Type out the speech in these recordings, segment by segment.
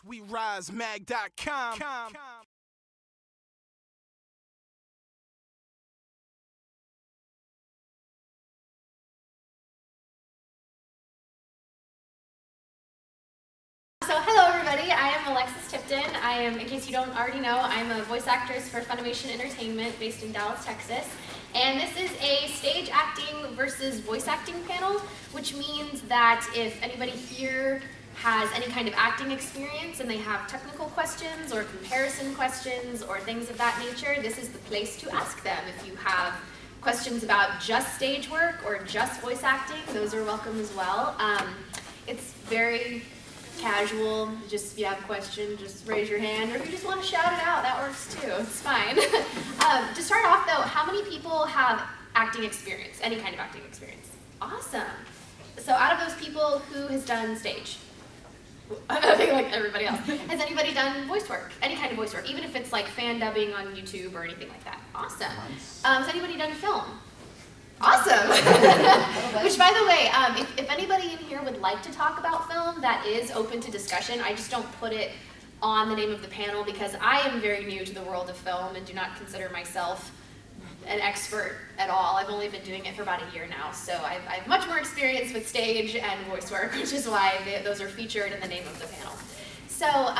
WeRiseMag.com. So hello everybody, I am Alexis Tipton. I am, in case you don't already know, I'm a voice actress for Funimation Entertainment based in Dallas, Texas. And this is a stage acting versus voice acting panel, which means that if anybody here has any kind of acting experience and they have technical questions or comparison questions or things of that nature, this is the place to ask them. If you have questions about just stage work or just voice acting, those are welcome as well. It's very casual. Just if you have a question, just raise your hand, or if you just want to shout it out, that works too. It's fine. To start off though, how many people have acting experience, any kind of acting experience? Awesome. So out of those people, who has done stage? I think like everybody else. Has anybody done voice work? Any kind of voice work, even if it's like fan dubbing on YouTube or anything like that? Awesome. Nice. Has anybody done film? Awesome. Which, by the way, if anybody in here would like to talk about film, that is open to discussion. I just don't put it on the name of the panel because I am very new to the world of film and do not consider myself an expert at all. I've only been doing it for about a year now, so I have much more experience with stage and voice work, which is why those are featured in the name of the panel. So,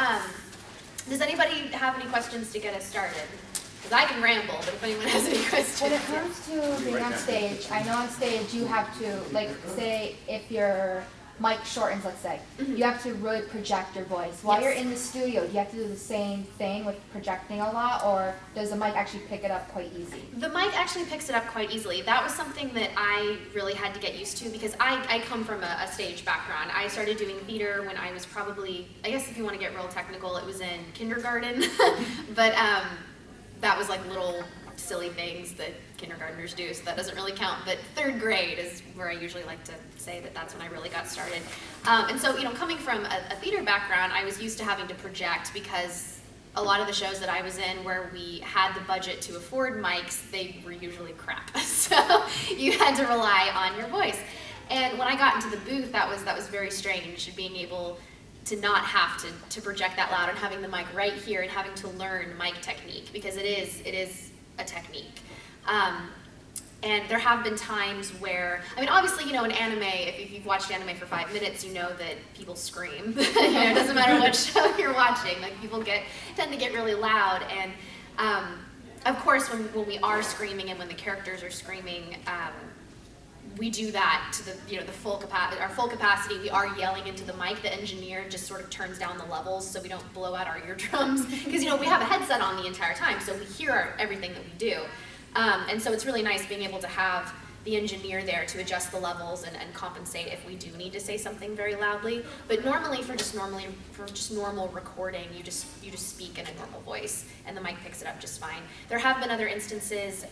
does anybody have any questions to get us started? Because I can ramble, but if anyone has any questions. When it comes to being on stage, I know on stage you have to, like, say if your mic shortens, let's say, you have to really project your voice. While you're in the studio, do you have to do the same thing with projecting a lot, or does the mic actually pick it up quite easy? The mic actually picks it up quite easily. That was something that I really had to get used to because I come from a stage background. I started doing theater when I was probably, I guess if you want to get real technical, it was in kindergarten. But that was like little silly things that kindergartners do, so that doesn't really count. But third grade is where I usually like to say that that's when I really got started. And so, you know, coming from a theater background, I was used to having to project because a lot of the shows that I was in where we had the budget to afford mics, they were usually crap. So you had to rely on your voice. And when I got into the booth, that was very strange, being able to not have to project that loud and having the mic right here and having to learn mic technique, because it is a technique. And there have been times where, I mean, obviously, you know, in anime, if you've watched anime for 5 minutes, you know that people scream. You know, it doesn't matter what show you're watching. Like, people tend to get really loud. And of course, when we are screaming and when the characters are screaming, we do that to the full capacity. Our full capacity, we are yelling into the mic. The engineer just sort of turns down the levels so we don't blow out our eardrums, because you know we have a headset on the entire time, so we hear everything that we do. And so it's really nice being able to have the engineer there to adjust the levels and compensate if we do need to say something very loudly. But normally, for just normal recording, you just speak in a normal voice, and the mic picks it up just fine. There have been other instances.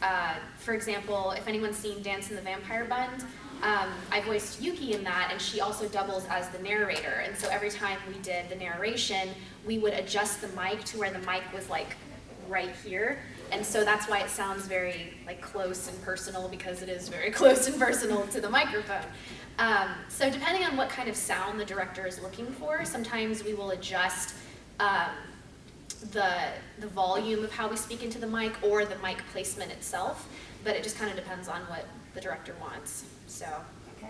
For example, if anyone's seen Dance in the Vampire Bund, I voiced Yuki in that, and she also doubles as the narrator. And so every time we did the narration, we would adjust the mic to where the mic was like right here. And so that's why it sounds very like close and personal, because it is very close and personal to the microphone. So depending on what kind of sound the director is looking for, sometimes we will adjust the volume of how we speak into the mic or the mic placement itself, but it just kind of depends on what the director wants. So,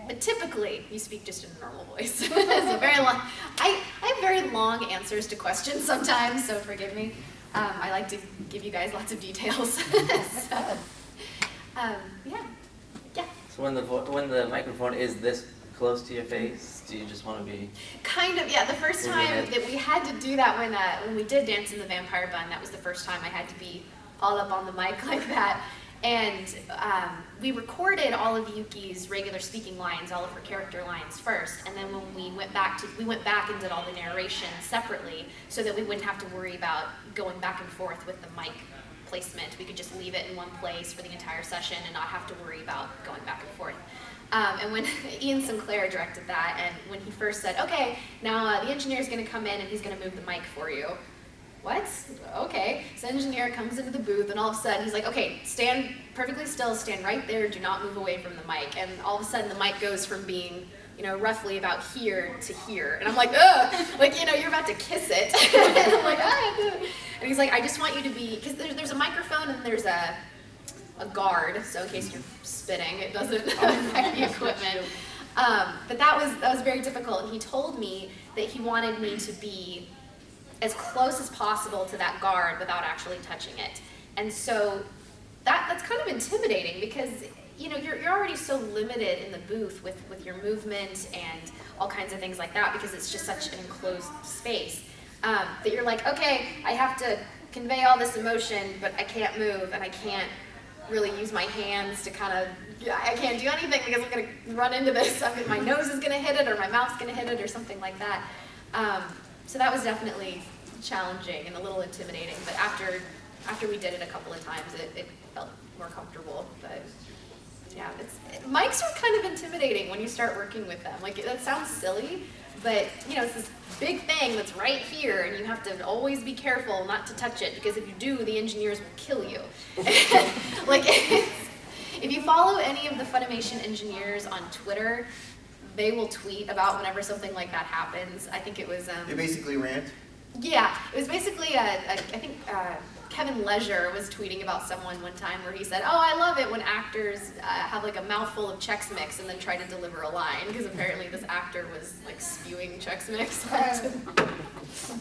but typically you speak just in a normal voice. It's a very long. I have very long answers to questions sometimes, so forgive me. I like to give you guys lots of details. So, yeah. So when the microphone is this close to your face, do you just want to be? Kind of, yeah. The first time that we had to do that when we did Dance in the Vampire Bund, that was the first time I had to be all up on the mic like that. And we recorded all of Yuki's regular speaking lines, all of her character lines first, and then when we went back and did all the narration separately, so that we wouldn't have to worry about going back and forth with the mic placement. We could just leave it in one place for the entire session and not have to worry about going back and forth. And when Ian Sinclair directed that, and when he first said, okay, now the engineer's going to come in and he's going to move the mic for you, what? Okay. So the engineer comes into the booth, and all of a sudden he's like, okay, stand perfectly still, stand right there, do not move away from the mic. And all of a sudden the mic goes from being, roughly about here to here. And I'm like, ugh, like, you're about to kiss it. And I'm like, ah. And he's like, I just want you to be, because there's a microphone and there's a guard, so in case you're spitting, it doesn't affect the equipment. But that was very difficult, and he told me that he wanted me to be as close as possible to that guard without actually touching it. And so that's kind of intimidating because you're already so limited in the booth with your movement and all kinds of things like that because it's just such an enclosed space that you're like, okay, I have to convey all this emotion, but I can't move and I can't really use my hands to I can't do anything because I'm going to run into this. My nose is going to hit it or my mouth's going to hit it or something like that. So that was definitely challenging and a little intimidating, but after we did it a couple of times, it felt more comfortable. But yeah, mics are kind of intimidating when you start working with them. Like, that sounds silly, but it's this big thing that's right here, and you have to always be careful not to touch it, because if you do, the engineers will kill you. Like, if you follow any of the Funimation engineers on Twitter, they will tweet about whenever something like that happens. I think it was... They basically rant? Yeah, it was basically, I think Kevin Leisure was tweeting about someone one time where he said, oh, I love it when actors have like a mouthful of Chex Mix and then try to deliver a line, because apparently this actor was like spewing Chex Mix.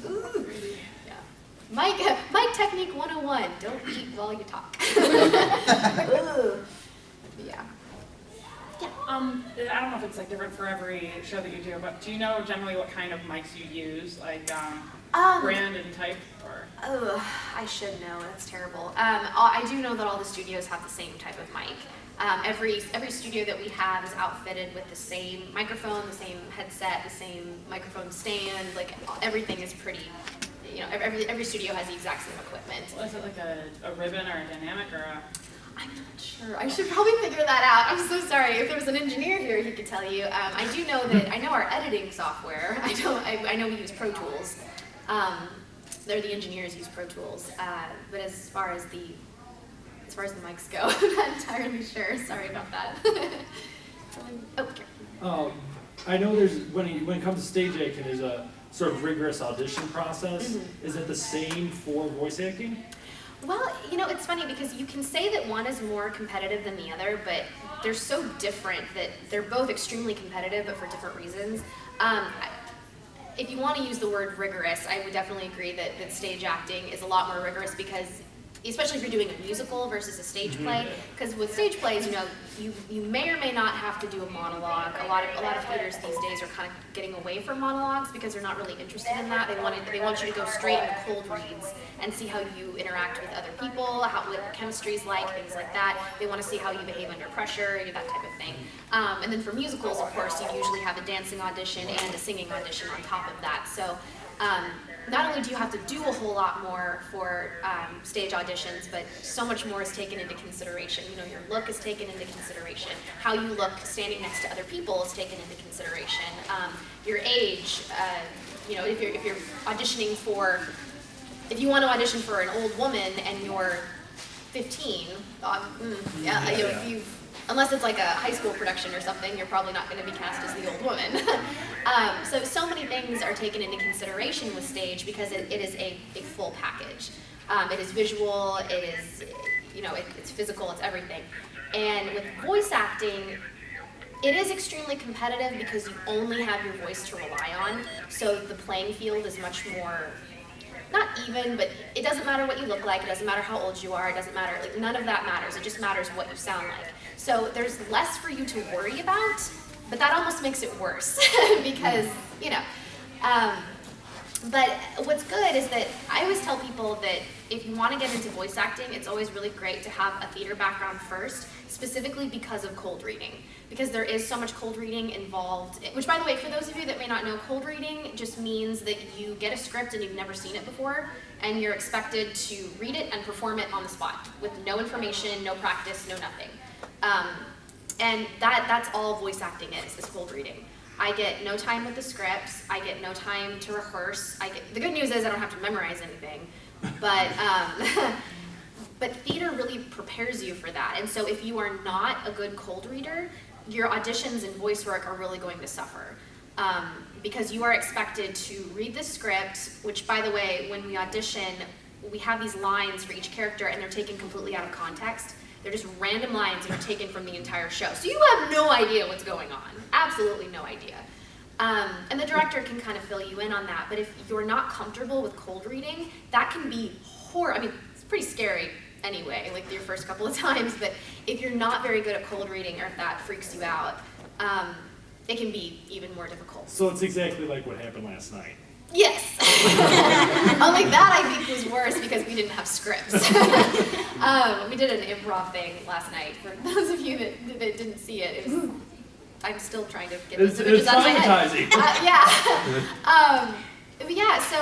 Ooh. Yeah. Mic technique 101, don't eat while you talk. Ooh. Yeah. I don't know if it's like different for every show that you do, but do you know generally what kind of mics you use, like brand and type, or? Oh, I should know. That's terrible. I do know that all the studios have the same type of mic. Every studio that we have is outfitted with the same microphone, the same headset, the same microphone stand. Like, everything is pretty. Every studio has the exact same equipment. Well, is it like a ribbon or a dynamic or a? I'm not sure. I should probably figure that out. I'm so sorry. If there was an engineer here, he could tell you. I do know that I know our editing software. I know we use Pro Tools. The engineers use Pro Tools. But as far as the mics go, I'm not entirely sure. Sorry about that. Okay. I know there's when it comes to stage acting, there's a sort of rigorous audition process. Mm-hmm. Is it the same for voice acting? Well, it's funny because you can say that one is more competitive than the other, but they're so different that they're both extremely competitive, but for different reasons. If you want to use the word rigorous, I would definitely agree that stage acting is a lot more rigorous because, especially if you're doing a musical versus a stage play, because with stage plays, you may or may not have to do a monologue. A lot of theaters these days are kind of getting away from monologues because they're not really interested in that. They want you to go straight into cold reads and see how you interact with other people, what chemistry is like, things like that. They want to see how you behave under pressure, that type of thing. And then for musicals, of course, you usually have a dancing audition and a singing audition on top of that. So. Not only do you have to do a whole lot more for stage auditions, but so much more is taken into consideration. Your look is taken into consideration. How you look standing next to other people is taken into consideration. Your age, if you're auditioning if you want to audition for an old woman and you're 15, unless it's like a high school production or something, you're probably not going to be cast as the old woman. So many things are taken into consideration with stage because it is a full package. It is visual, it is, it's physical, it's everything. And with voice acting, it is extremely competitive because you only have your voice to rely on. So the playing field is much more, not even, but it doesn't matter what you look like, it doesn't matter how old you are, it doesn't matter, none of that matters, it just matters what you sound like. So there's less for you to worry about, but that almost makes it worse because, but what's good is that I always tell people that if you want to get into voice acting, it's always really great to have a theater background first, specifically because of cold reading. Because there is so much cold reading involved, which, by the way, for those of you that may not know, cold reading just means that you get a script and you've never seen it before, and you're expected to read it and perform it on the spot with no information, no practice, no nothing. And that's all voice acting is cold reading. I get no time with the scripts. I get no time to rehearse. The good news is I don't have to memorize anything, but but theater really prepares you for that. And so if you are not a good cold reader, your auditions and voice work are really going to suffer. Because you are expected to read the script, which, by the way, when we audition, we have these lines for each character and they're taken completely out of context. They're just random lines that are taken from the entire show. So you have no idea what's going on. Absolutely no idea. And the director can kind of fill you in on that. But if you're not comfortable with cold reading, that can be horrible. I mean, it's pretty scary anyway, like your first couple of times. But if you're not very good at cold reading, or if that freaks you out, it can be even more difficult. So it's exactly like what happened last night. Yes. Only that I think was worse because we didn't have scripts. We did an improv thing last night. For those of you that didn't see it, I'm still trying to get those images out of my head. But yeah, so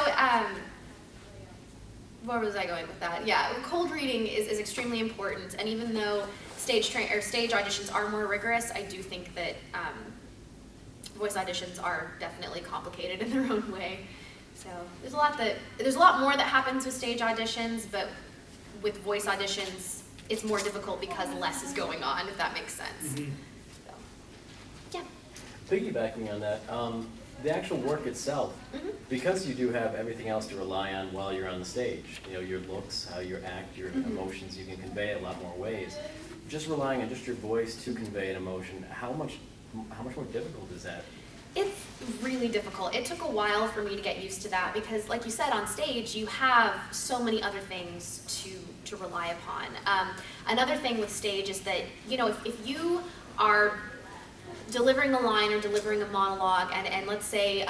where was I going with that? Yeah, cold reading is extremely important, and even though stage auditions are more rigorous, I do think that voice auditions are definitely complicated in their own way. So there's a lot more that happens with stage auditions, but with voice auditions, it's more difficult because less is going on, if that makes sense. Mm-hmm. So, yeah. Piggybacking on that, the actual work itself, Mm-hmm. because you do have everything else to rely on while you're on the stage, you know, your looks, how you act, your emotions, you can convey a lot more ways. Just relying on just your voice to convey an emotion, how much more difficult is that? It's really difficult. It took a while for me to get used to that because, like you said, on stage you have so many other things to rely upon. Another thing with stage is that, you know, if you are delivering a line or delivering a monologue and let's say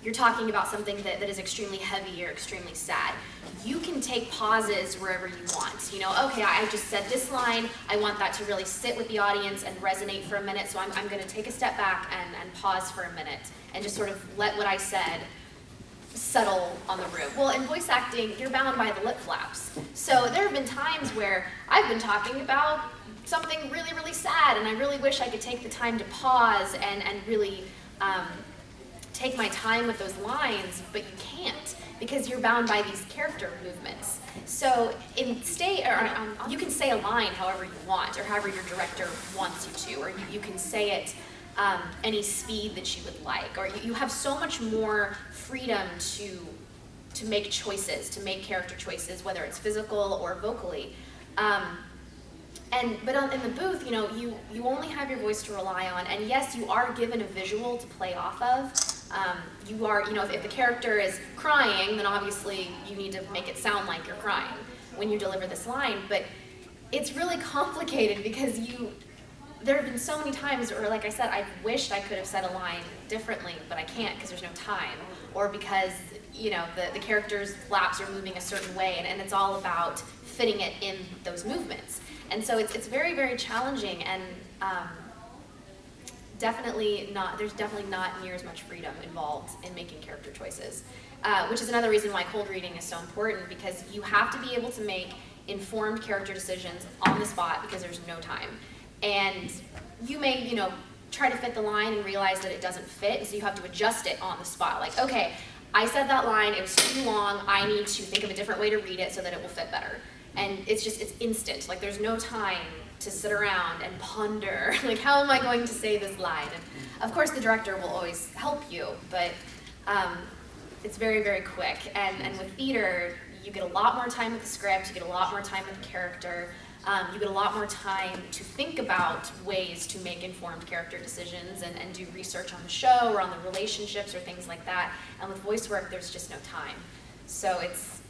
you're talking about something that is extremely heavy or extremely sad, you can take pauses wherever you want. You know, okay, I just said this line, I want that to really sit with the audience and resonate for a minute, so I'm going to take a step back and pause for a minute and just sort of let what I said settle on the room. Well, in voice acting, you're bound by the lip flaps. So there have been times where I've been talking about something really, really sad, and I really wish I could take the time to pause and really take my time with those lines, but you can't because you're bound by these character movements. So you can say a line however you want, or however your director wants you to, or you can say it any speed that you would like, or you have so much more freedom to make choices, to make character choices, whether it's physical or vocally. But in the booth, you know, you only have your voice to rely on, and yes, you are given a visual to play off of. You are, you know, if the character is crying, then obviously you need to make it sound like you're crying when you deliver this line. But it's really complicated because there have been so many times where, like I said, I've wished I could have said a line differently, but I can't because there's no time, or because, you know, the character's flaps are moving a certain way, and it's all about fitting it in those movements. And so it's very, very challenging, and there's definitely not near as much freedom involved in making character choices, which is another reason why cold reading is so important, because you have to be able to make informed character decisions on the spot because there's no time. And you may, you know, try to fit the line and realize that it doesn't fit, and so you have to adjust it on the spot. Like, okay, I said that line, it was too long, I need to think of a different way to read it so that it will fit better. And it's instant. Like, there's no time to sit around and ponder, like, how am I going to say this line? And of course the director will always help you, but it's very, very quick. And with theater, you get a lot more time with the script, you get a lot more time with the character, you get a lot more time to think about ways to make informed character decisions and do research on the show or on the relationships or things like that. And with voice work, there's just no time. So it's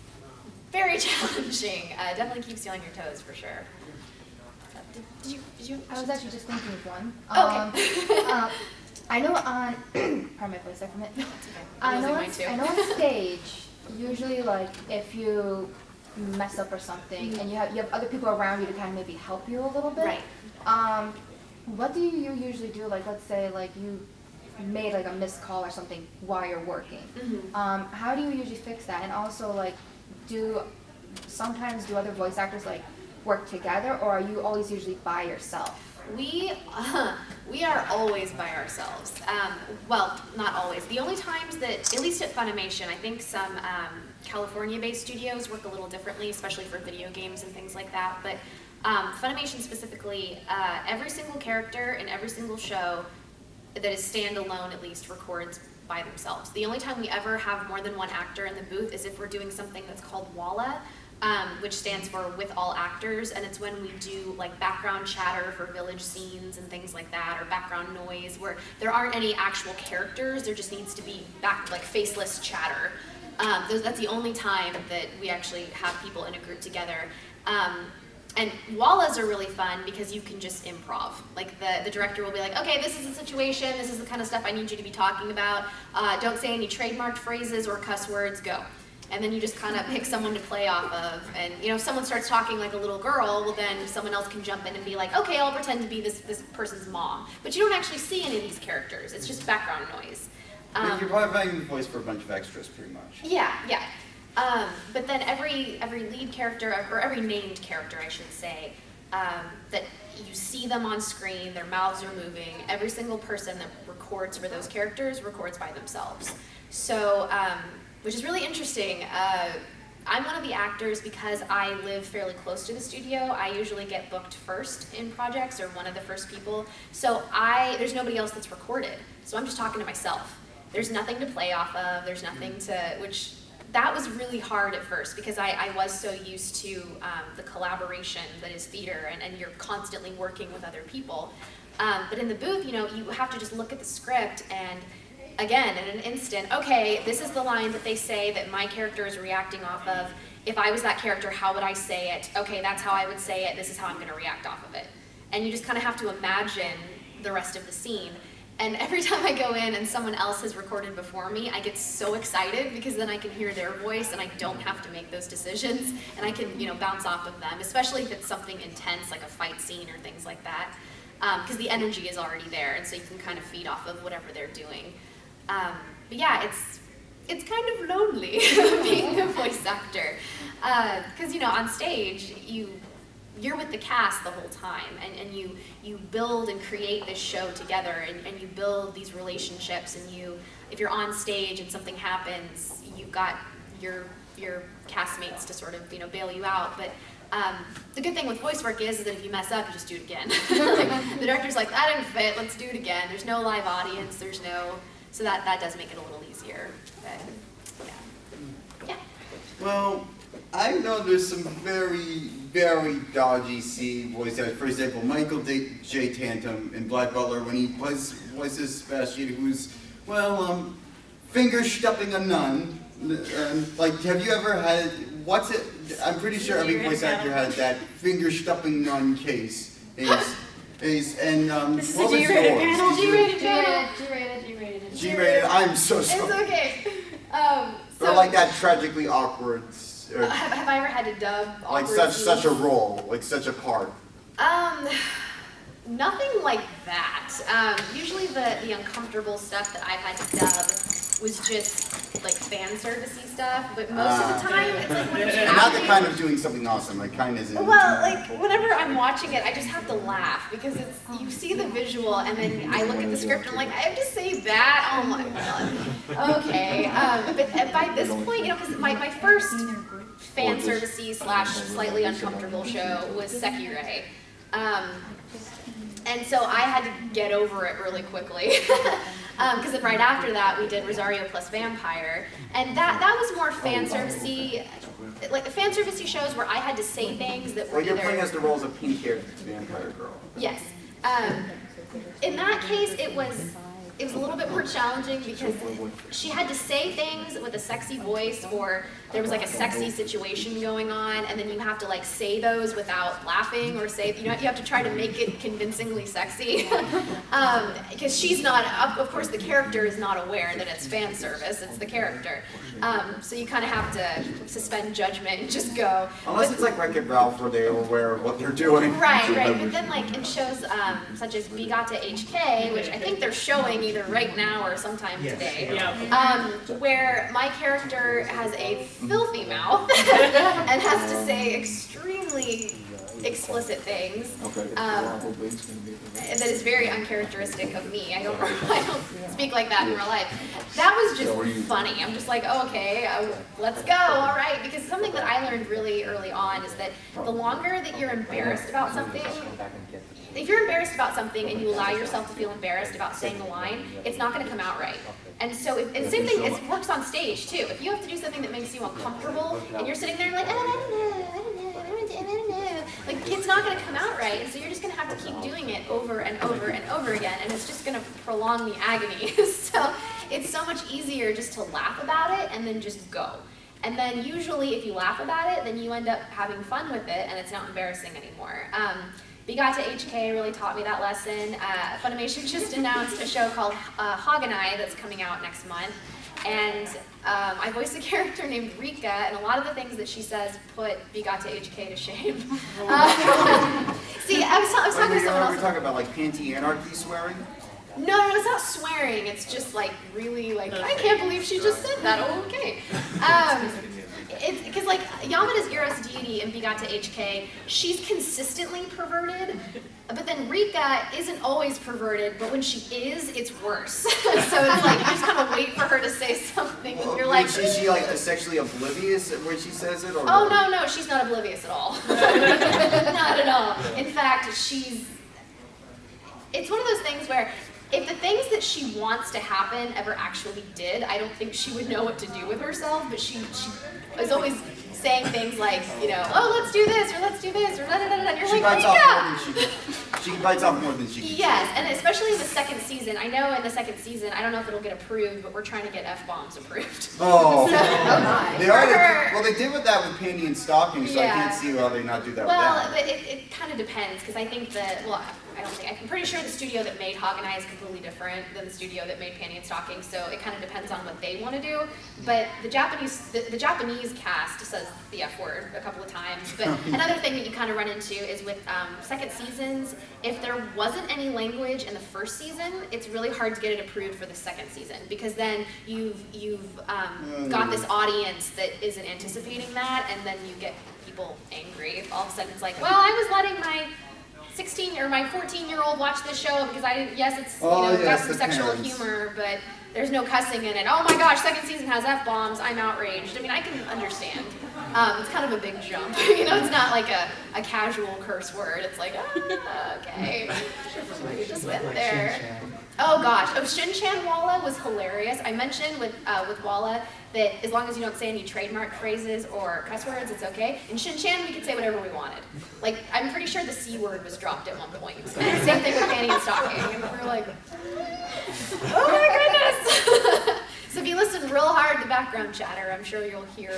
very challenging. Definitely keeps you on your toes for sure. Did you? I was actually just thinking of one. Okay. I know on, pardon my voice there for a minute. It's okay. I I'm know losing mine too. on stage, usually like if you mess up or something, and you have other people around you to kind of maybe help you a little bit. Right. What do you usually do? Like, let's say like you made like a missed call or something while you're working. Mm-hmm. How do you usually fix that? And also, like, sometimes do other voice actors like work together, or are you always usually by yourself? We we are always by ourselves. Well, not always. The only times that, at least at Funimation, I think some California-based studios work a little differently, especially for video games and things like that. But Funimation specifically, every single character in every single show that is standalone, at least, records by themselves. The only time we ever have more than one actor in the booth is if we're doing something that's called WALA, which stands for with all actors, and it's when we do like background chatter for village scenes and things like that, or background noise where there aren't any actual characters, there just needs to be like faceless chatter. That's the only time that we actually have people in a group together. And WALAs are really fun because you can just improv. Like the director will be like, okay, this is the situation, this is the kind of stuff I need you to be talking about. Don't say any trademarked phrases or cuss words, go. And then you just kind of pick someone to play off of. And you know, if someone starts talking like a little girl, well then someone else can jump in and be like, okay, I'll pretend to be this person's mom. But you don't actually see any of these characters, it's just background noise. You're probably finding the voice for a bunch of extras, pretty much. Yeah, yeah. But then every lead character, or every named character, I should say, that you see them on screen, their mouths are moving, every single person that records for those characters records by themselves. So, which is really interesting. I'm one of the actors because I live fairly close to the studio. I usually get booked first in projects, or one of the first people. So there's nobody else that's recorded. So I'm just talking to myself. There's nothing to play off of, there's nothing which that was really hard at first because I was so used to the collaboration that is theater, and you're constantly working with other people. But in the booth, you know, you have to just look at the script and, again, in an instant, okay, this is the line that they say that my character is reacting off of. If I was that character, how would I say it? Okay, that's how I would say it. This is how I'm going to react off of it. And you just kind of have to imagine the rest of the scene. And every time I go in and someone else has recorded before me, I get so excited because then I can hear their voice and I don't have to make those decisions, and I can, you know, bounce off of them, especially if it's something intense like a fight scene or things like that, because the energy is already there, and so you can kind of feed off of whatever they're doing. But yeah, it's kind of lonely being a voice actor, because you know, on stage you're with the cast the whole time, and you build and create this show together, and you build these relationships, and if you're on stage and something happens, you've got your castmates to sort of, you know, bail you out. But the good thing with voice work is that if you mess up, you just do it again. Like, the director's like, that didn't fit, let's do it again. There's no live audience, so that does make it a little easier. But yeah. Well, I know there's some very, very dodgy C voice actors. For example, Michael J. Tantum in Black Butler, when he voices Sebastian, who's, well, finger-stuffing a nun. Like, have you ever had, I'm pretty sure every voice actor has that finger-stuffing nun case. This is a G-rated panel. G-rated. I'm so sorry. It's okay. But like that tragically awkward. Have I ever had to dub Like awkward such a scenes? role, like such a part. Nothing like that. Usually the uncomfortable stuff that I've had to dub was just like fan servicey stuff, but most of the time it's like when it's Not the happening. kind of doing something awesome, like kind isn't. Well, like whenever I'm watching it, I just have to laugh because you see the visual, and then I look at the script and I'm like, I have to say that. Oh my god. Okay. But by this point, you know, because my first fan servicey / slightly uncomfortable show was Sekirei. And so I had to get over it really quickly. Because then right after that we did Rosario plus Vampire, and that was more fan servicey, like fan servicey shows where I had to say things that were Like you're either. playing as the roles of pink-haired vampire girl. Yes. In that case, it was a little bit more challenging because she had to say things with a sexy voice, or there was like a sexy situation going on, and then you have to like say those without laughing, or say, you know, you have to try to make it convincingly sexy. Because she's not, of course the character is not aware that it's fan service, it's the character. So you kind of have to suspend judgment and just go. Unless it's like Wreck-It Ralph where they're aware of what they're doing. Right. But then like in shows such as Bigata HK, which I think they're showing either right now or sometime today, where my character has a filthy mouth and has to say extremely explicit things. That is very uncharacteristic of me. I don't speak like that in real life. That was just funny. I'm just like, oh, okay, let's go, all right. Because something that I learned really early on is that the longer that you're embarrassed about something, if you're embarrassed about something and you allow yourself to feel embarrassed about saying the line, it's not going to come out right. And so, and same thing, it works on stage too. If you have to do something that makes you uncomfortable and you're sitting there like, I don't know, like it's not going to come out right. And so you're just going to have to keep doing it over and over and over again, and it's just going to prolong the agony. So it's so much easier just to laugh about it and then just go. And then usually if you laugh about it, then you end up having fun with it and it's not embarrassing anymore. Begot to HK really taught me that lesson. Funimation just announced a show called Hog and I that's coming out next month. And I voice a character named Rika, and a lot of the things that she says put Begot to HK to shame. See, I was talking to someone else. We're talking about like anti-anarchy swearing? No, it's not swearing. It's just like really like, I can't believe she just said that. Oh, okay. It's because like Yamada's Eros deity in Begot to HK, she's consistently perverted, but then Rika isn't always perverted, but when she is, it's worse. So it's like you just kind of wait for her to say something, and you're like, is she like sexually oblivious when she says it? Or oh no, she's not oblivious at all. Not at all. In fact, it's one of those things where if the things that she wants to happen ever actually did, I don't think she would know what to do with herself, but she is always saying things like, you know, oh, let's do this, or let's do this, or da-da-da-da, and you're she like, bites off more than she bites off more than she can. Yes, and especially in the second season. I know in the second season, I don't know if it'll get approved, but we're trying to get F-bombs approved. Oh, So, they already, well, they did with that with Panty and Stocking, so I can't see how they not do that well, with that. it kind of depends, because I think that, well, I'm pretty sure the studio that made Hog and I is completely different than the studio that made Panty and Stocking, so it kind of depends on what they want to do. But the Japanese cast says the F word a couple of times. But another thing that you kind of run into is with second seasons, if there wasn't any language in the first season, it's really hard to get it approved for the second season, because then you've got this audience that isn't anticipating that, and then you get people angry. If all of a sudden it's like, well, I was letting my 14-year-old watch this show because it's got some sexual humor, but there's no cussing in it. Oh my gosh, second season has F-bombs, I'm outraged. I mean, I can understand. It's kind of a big jump. It's not like a casual curse word. It's like, okay, you just went there. Oh gosh, Shin-chan Walla was hilarious. I mentioned with Walla that as long as you don't say any trademark phrases or cuss words, it's okay. In Shin-chan, we could say whatever we wanted. Like, I'm pretty sure the C word was dropped at one point. And same thing with Panty and Stocking. And we're like, oh my goodness! So if you listen real hard to background chatter, I'm sure you'll hear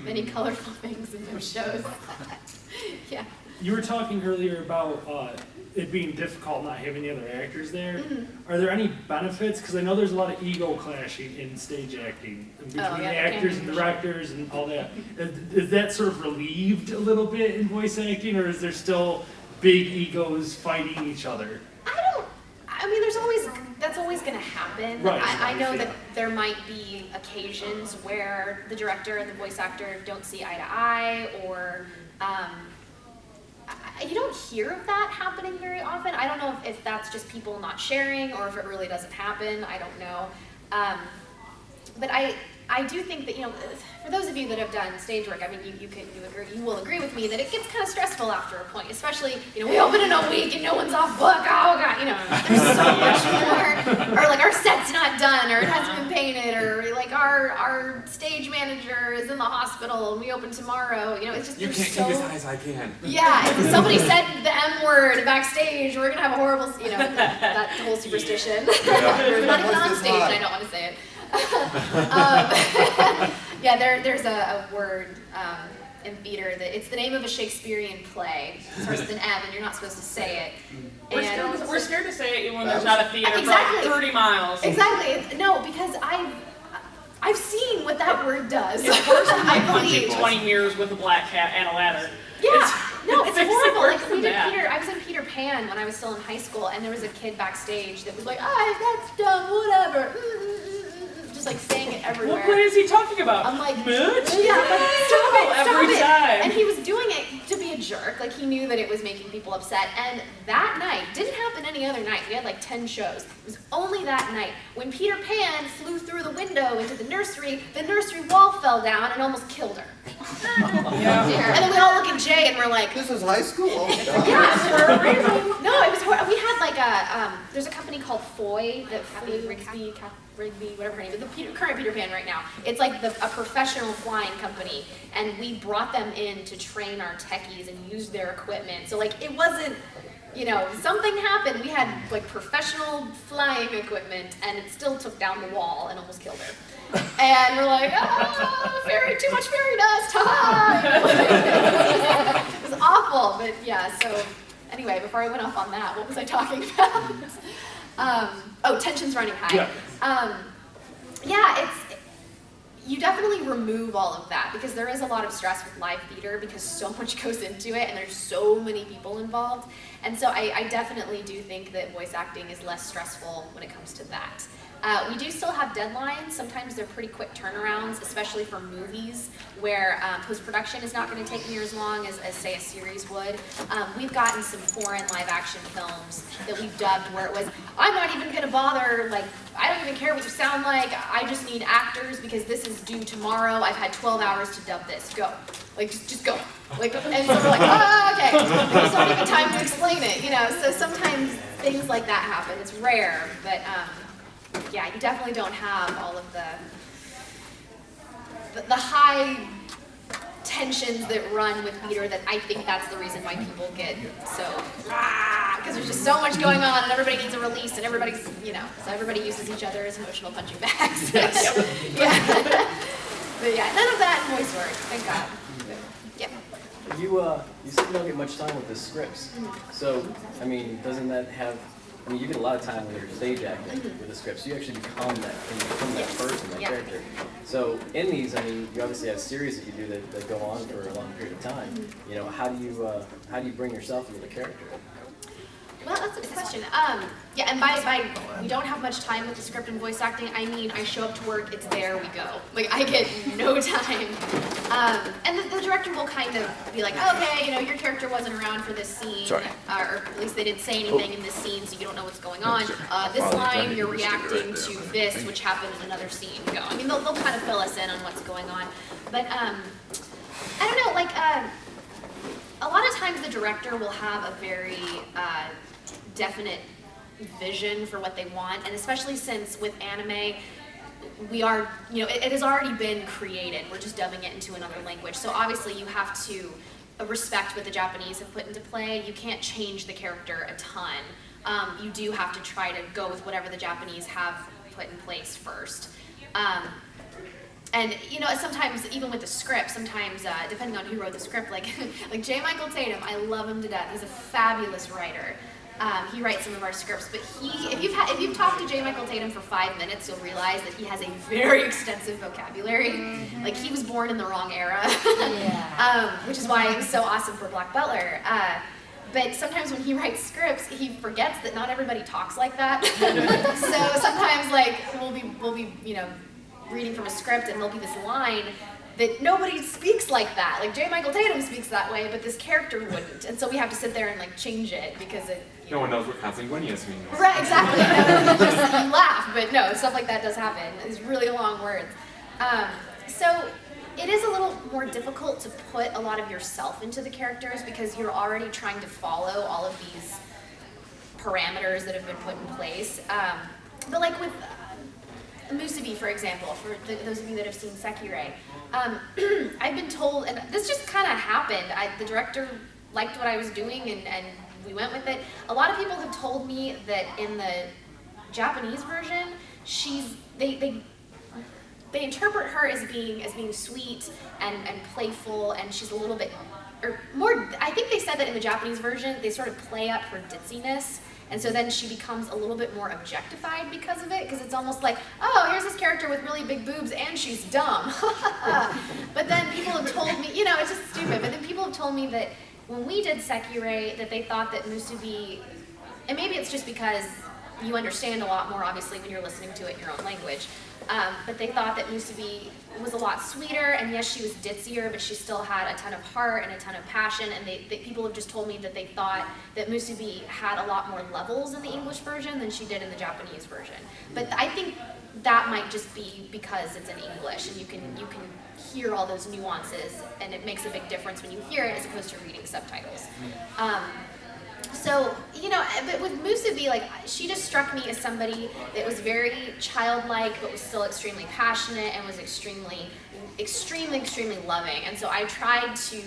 many colorful things in those shows. Yeah. You were talking earlier about it being difficult not having the other actors there. Mm-hmm. Are there any benefits? Because I know there's a lot of ego clashing in stage acting between actors and directors and all that. Is that sort of relieved a little bit in voice acting, or is there still big egos fighting each other? That's always going to happen. Right. I know that there might be occasions where the director and the voice actor don't see eye to eye, or you don't hear of that happening very often. I don't know if that's just people not sharing or if it really doesn't happen. I don't know. But I do think that, for those of you that have done stage work, I mean, you will agree with me that it gets kind of stressful after a point, especially, we open in a week and no one's off book, oh God, there's so much more, or like our set's not done, or it hasn't been painted, or like our stage manager is in the hospital and we open tomorrow, it's just, you can't keep as high as I can. Yeah, if somebody said the M word backstage, we're gonna have a horrible, that whole superstition. We're not even on stage, and I don't want to say it. Yeah, there's a word in theater that it's the name of a Shakespearean play. It starts with an M, and you're not supposed to say it. We're scared to say it even when there's not a theater exactly. for 30 miles. Exactly. No, because I've seen what that word does. It's worse than I punching believe. 20 mirrors with a black cat and a ladder. Yeah. It's horrible. worse Like than that. I was in Peter Pan when I was still in high school, and there was a kid backstage that was like, that's dumb, whatever. Just like saying it everywhere. What is he talking about? I'm like, Mitch? yeah, I'm like, stop it. Every time. And he was doing it to be a jerk. Like, he knew that it was making people upset. And that night, didn't happen any other night. We had like 10 shows. It was only that night. When Peter Pan flew through the window into the nursery wall fell down and almost killed her. Yeah. And then we all look at Jay and we're like, This was high school? Oh, God. yeah. No, it was, we had like there's a company called Foy, that Rigby, whatever her name is, the current Peter Pan right now. It's like a professional flying company, and we brought them in to train our techies and use their equipment. So like, it wasn't, something happened. We had like professional flying equipment, and it still took down the wall and almost killed her. And we're like, too much fairy dust, It was awful, but yeah, so anyway, before I went off on that, what was I talking about? Tension's running high. Yeah. You definitely remove all of that, because there is a lot of stress with live theater, because so much goes into it and there's so many people involved. And so I definitely do think that voice acting is less stressful when it comes to that. We do still have deadlines. Sometimes they're pretty quick turnarounds, especially for movies where post-production is not going to take near as long as say, a series would. We've gotten some foreign live-action films that we've dubbed where it was, I'm not even going to bother, like, I don't even care what you sound like, I just need actors because this is due tomorrow, I've had 12 hours to dub this, go. Like, just go. Like, and so we're like, okay. There's not even time to explain it, So sometimes things like that happen. It's rare, but yeah, you definitely don't have all of the high tensions that run with theater, that I think that's the reason why people get so, because there's just so much going on and everybody needs a release and everybody's, so everybody uses each other as emotional punching bags. Yes. Yeah. But yeah, none of that in voice work, thank God. Yeah. You said you don't get much time with the scripts. So, I mean, doesn't that have, you get a lot of time when you're stage acting with the scripts. You actually become that, and you become that person, that character. So in these, you obviously have series that you do that go on for a long period of time. How do you bring yourself into the character? Well, that's a good question. Yeah, and by we don't have much time with the script and voice acting, I show up to work, it's there, we go. Like, I get no time. And the director will kind of be like, okay, your character wasn't around for this scene, or at least they didn't say anything in this scene, so you don't know what's going on. This line, you're reacting to this, which happened in another scene, go. They'll kind of fill us in on what's going on. But, I don't know, like, a lot of times the director will have a very definite vision for what they want, and especially since with anime, we are, it has already been created, we're just dubbing it into another language, so obviously you have to respect what the Japanese have put into play. You can't change the character a ton. You do have to try to go with whatever the Japanese have put in place first. And sometimes even with the script, sometimes depending on who wrote the script, like J. Michael Tatum, I love him to death. He's a fabulous writer. He writes some of our scripts, but if you've talked to J. Michael Tatum for 5 minutes, you'll realize that he has a very extensive vocabulary. Like, he was born in the wrong era, which is why it was so awesome for Black Butler. But sometimes when he writes scripts, he forgets that not everybody talks like that. So sometimes, like, we'll be reading from a script, and there'll be this line that nobody speaks like that. Like, J. Michael Tatum speaks that way, but this character wouldn't. And so we have to sit there and, like, change it because it... No one knows what consanguineous means. Right, exactly. You laugh, but no, stuff like that does happen. It's really long words. So it is a little more difficult to put a lot of yourself into the characters because you're already trying to follow all of these parameters that have been put in place. But like with Musubi, for example, for those of you that have seen Sekirei, I've been told, and this just kind of happened, the director liked what I was doing and we went with it. A lot of people have told me that in the Japanese version, they interpret her as being sweet and playful, and she's a little bit, or more, I think they said that in the Japanese version, they sort of play up her ditziness. And so then she becomes a little bit more objectified because of it, because it's almost like, oh, here's this character with really big boobs and she's dumb. But then people have told me, it's just stupid, but then people have told me that when we did Sekirei, that they thought that Musubi, and maybe it's just because you understand a lot more, obviously, when you're listening to it in your own language, but they thought that Musubi was a lot sweeter, and yes, she was ditzier, but she still had a ton of heart and a ton of passion, and people have just told me that they thought that Musubi had a lot more levels in the English version than she did in the Japanese version. But I think that might just be because it's in English, and you can hear all those nuances, and it makes a big difference when you hear it as opposed to reading subtitles. So, you know, but with Musubi, like, she just struck me as somebody that was very childlike, but was still extremely passionate and was extremely loving. And so I tried to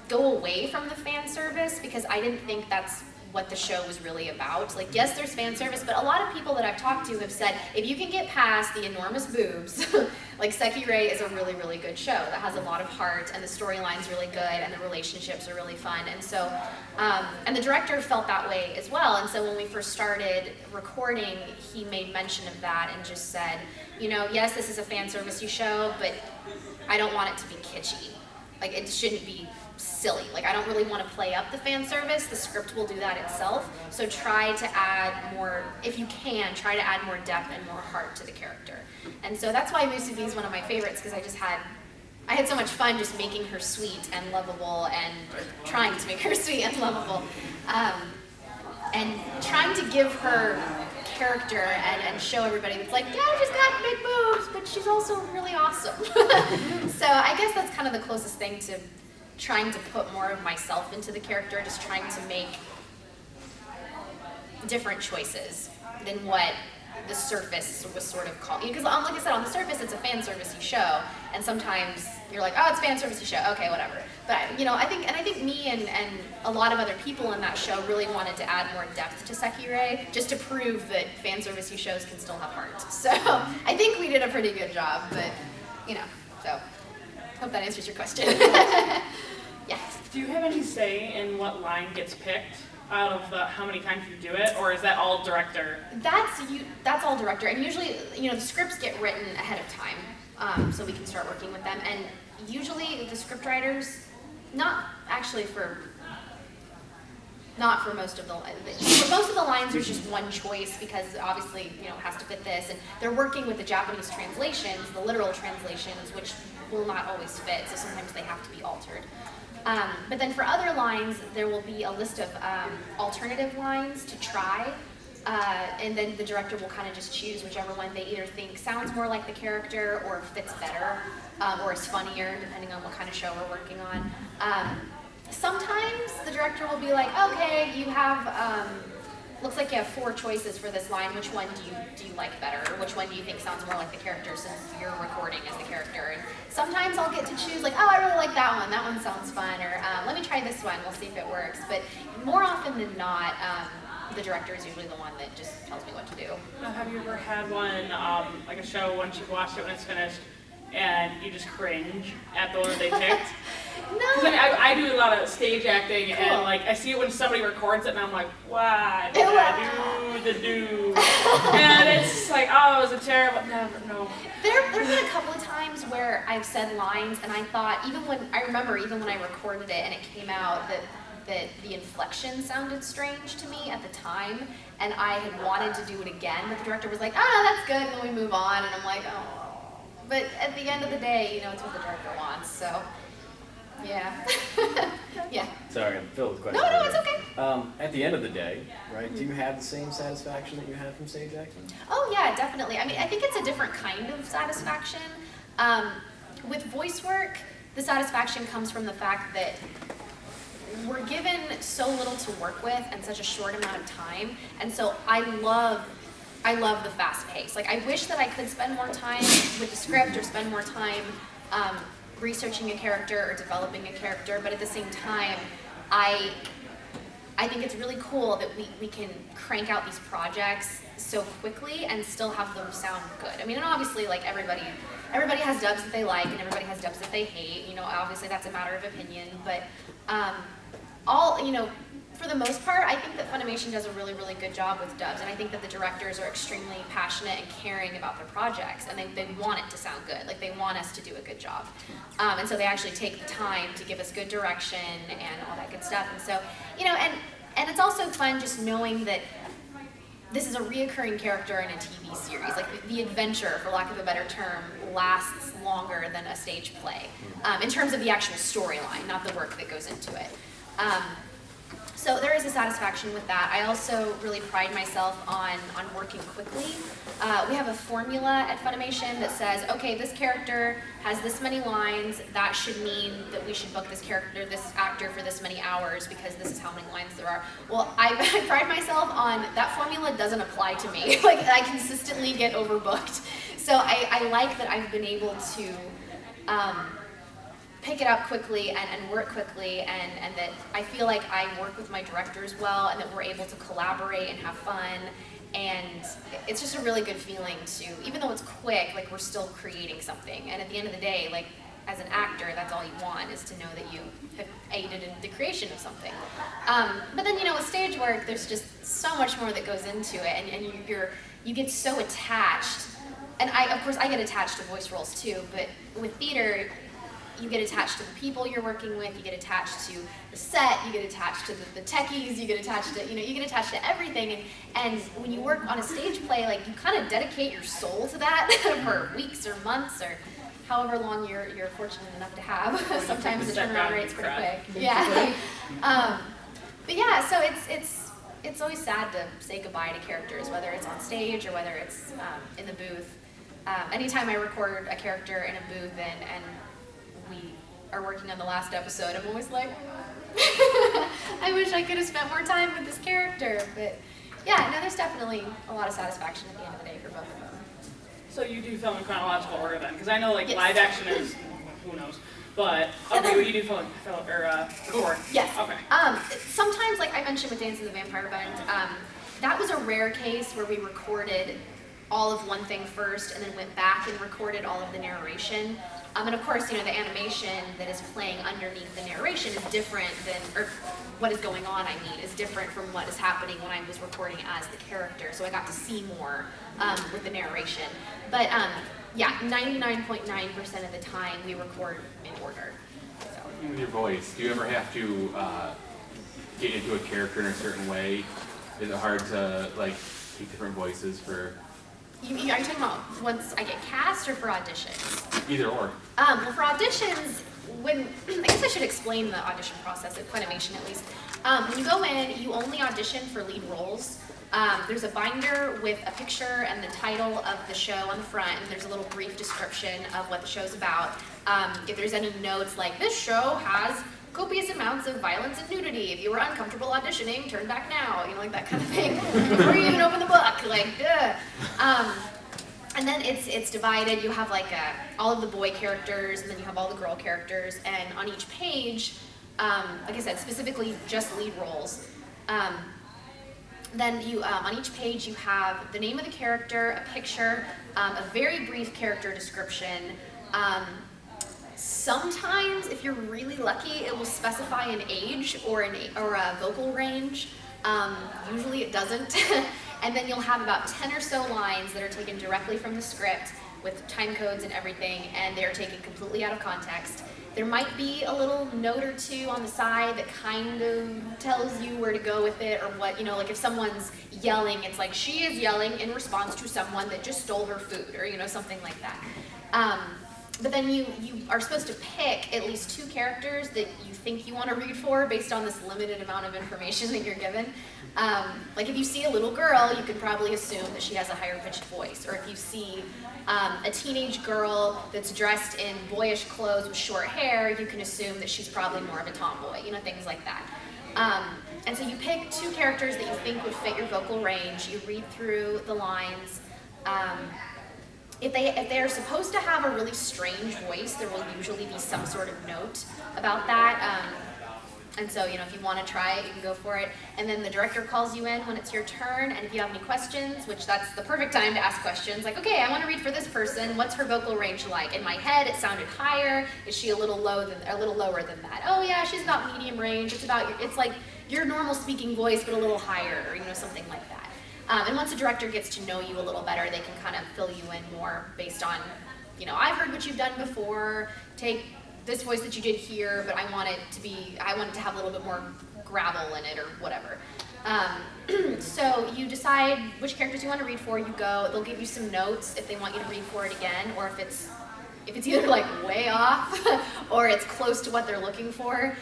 go away from the fan service because I didn't think that's what the show was really about. Like, yes, there's fan service, but a lot of people that I've talked to have said, if you can get past the enormous boobs, like Sekirei is a really, really good show that has a lot of heart, and the storyline's really good, and the relationships are really fun. And so, and the director felt that way as well. And so when we first started recording, he made mention of that and just said, you know, yes, this is a fan service-y show, but I don't want it to be kitschy. Like, it shouldn't be silly. Like, I don't really want to play up the fan service. The script will do that itself. So try to add more, if you can, try to add more depth and more heart to the character. And so that's why Musubi is one of my favorites, because I had so much fun just making her sweet and lovable, and trying to make her sweet and lovable, and trying to give her character and show everybody it's like, yeah, she's got big boobs, but she's also really awesome. So I guess that's kind of the closest thing to trying to put more of myself into the character, just trying to make different choices than what the surface was sort of called. Because like I said, on the surface it's a fan service-y show, and sometimes you're like, oh, it's fan service-y show, okay, whatever. But you know, I think me and a lot of other people in that show really wanted to add more depth to Sekirei, just to prove that fan service-y shows can still have heart. So I think we did a pretty good job, but you know, so hope that answers your question. Yeah. Do you have any say in what line gets picked out of how many times you do it, or is that all director? That's all director, and usually, you know, the scripts get written ahead of time, so we can start working with them. And usually, the script writers, not for most of the lines. There's just one choice because obviously, you know, it has to fit this, and they're working with the Japanese translations, the literal translations, which will not always fit. So sometimes they have to be altered. But then for other lines, there will be a list of alternative lines to try, and then the director will kind of just choose whichever one they either think sounds more like the character or fits better, or is funnier, depending on what kind of show we're working on. Sometimes the director will be like, okay, you have, looks like you have 4 choices for this line. Which one do you like better? Or which one do you think sounds more like the character since you're recording as the character? And sometimes I'll get to choose like, oh, I really like that one. That one sounds fun. Or let me try this one. We'll see if it works. But more often than not, the director is usually the one that just tells me what to do. Now, have you ever had one, like a show, once you've watched it when it's finished, and you just cringe at the one they picked? No. Because I do a lot of stage acting, Cool. and like I see it when somebody records it, and I'm like, why did I do the do? And it's like, oh, it was a terrible. No. There've been a couple of times where I've said lines, and I thought, even when I recorded it and it came out, that the inflection sounded strange to me at the time, and I had wanted to do it again, but the director was like, oh, that's good, and then we move on, and I'm like, oh. But at the end of the day, you know, it's what the director wants, so, yeah. Yeah. Sorry, I'm filled with questions. No, it's okay. At the end of the day, right, do you have the same satisfaction that you have from stage acting? Oh yeah, definitely. I mean, I think it's a different kind of satisfaction. With voice work, the satisfaction comes from the fact that we're given so little to work with in such a short amount of time, and so I love the fast pace. Like, I wish that I could spend more time with the script or spend more time researching a character or developing a character, but at the same time, I think it's really cool that we can crank out these projects so quickly and still have them sound good. I mean, and obviously, like, everybody has dubs that they like and everybody has dubs that they hate. You know, obviously that's a matter of opinion, but for the most part, I think that Funimation does a really, really good job with dubs, and I think that the directors are extremely passionate and caring about their projects, and they want it to sound good. Like, they want us to do a good job. And so they actually take the time to give us good direction and all that good stuff. And so, you know, and it's also fun just knowing that this is a reoccurring character in a TV series. Like the adventure, for lack of a better term, lasts longer than a stage play in terms of the actual storyline, not the work that goes into it. So there is a satisfaction with that. I also really pride myself on working quickly. We have a formula at Funimation that says, okay, this character has this many lines, that should mean that we should book this character, this actor for this many hours because this is how many lines there are. Well, I pride myself on that formula doesn't apply to me. Like I consistently get overbooked. So I like that I've been able to pick it up quickly and work quickly, and that I feel like I work with my directors well, and that we're able to collaborate and have fun, and it's just a really good feeling to, even though it's quick, like we're still creating something, and at the end of the day, like as an actor, that's all you want, is to know that you have aided in the creation of something. But then, you know, with stage work, there's just so much more that goes into it, and you get so attached, and of course I get attached to voice roles too, but with theater, you get attached to the people you're working with, you get attached to the set, you get attached to the techies, you get attached to, you get attached to everything. And when you work on a stage play, like you kind of dedicate your soul to that for weeks or months or however long you're fortunate enough to have. Sometimes the turnaround rate's pretty quick. Yeah. But yeah, so it's always sad to say goodbye to characters, whether it's on stage or whether it's in the booth. Anytime I record a character in a booth and we are working on the last episode, I'm always like, I wish I could have spent more time with this character. But yeah, no, there's definitely a lot of satisfaction at the end of the day for both of them. So you do film in chronological order then? Because I know like Yes. live action is, who knows. But, okay, well you do film record? Yes. Okay. Sometimes, like I mentioned with Dance of the Vampire Band, that was a rare case where we recorded all of one thing first and then went back and recorded all of the narration. And of course, the animation that is playing underneath the narration is different than, or what is going on, is different from what is happening when I was recording as the character. So I got to see more with the narration. But yeah, 99.9% of the time we record in order. So. With your voice, do you ever have to get into a character in a certain way? Is it hard to like pick different voices for? Are you talking about once I get cast or for auditions? Either or. Well, for auditions, I guess I should explain the audition process at Funimation at least. When you go in, you only audition for lead roles. There's a binder with a picture and the title of the show on the front, and there's a little brief description of what the show's about. If there's any notes like, this show has copious amounts of violence and nudity. If you were uncomfortable auditioning, turn back now. Like that kind of thing. Before you even open the book, like, duh. And then it's divided. You have like all of the boy characters, and then you have all the girl characters. And on each page, like I said, specifically just lead roles. Then you on each page you have the name of the character, a picture, a very brief character description. Sometimes, if you're really lucky, it will specify an age or a vocal range. Usually it doesn't. And then you'll have about 10 or so lines that are taken directly from the script with time codes and everything, and they're taken completely out of context. There might be a little note or two on the side that kind of tells you where to go with it, or what, like if someone's yelling, it's like, she is yelling in response to someone that just stole her food, or something like that. But then you are supposed to pick at least 2 characters that you think you want to read for based on this limited amount of information that you're given. Like if you see a little girl, you could probably assume that she has a higher pitched voice. Or if you see a teenage girl that's dressed in boyish clothes with short hair, you can assume that she's probably more of a tomboy, things like that. And so you pick 2 characters that you think would fit your vocal range, you read through the lines. If they are supposed to have a really strange voice, there will usually be some sort of note about that. And so, if you want to try it, you can go for it. And then the director calls you in when it's your turn, and if you have any questions, which that's the perfect time to ask questions, like, okay, I want to read for this person, what's her vocal range like? In my head, it sounded higher. Is she a little lower than that? Oh yeah, she's about medium range. It's like your normal speaking voice, but a little higher, or something like that. And once a director gets to know you a little better, they can kind of fill you in more based on, I've heard what you've done before, take this voice that you did here, but I want it to have a little bit more gravel in it or whatever. So you decide which characters you want to read for, you go, they'll give you some notes if they want you to read for it again, or if it's either like way off or it's close to what they're looking for,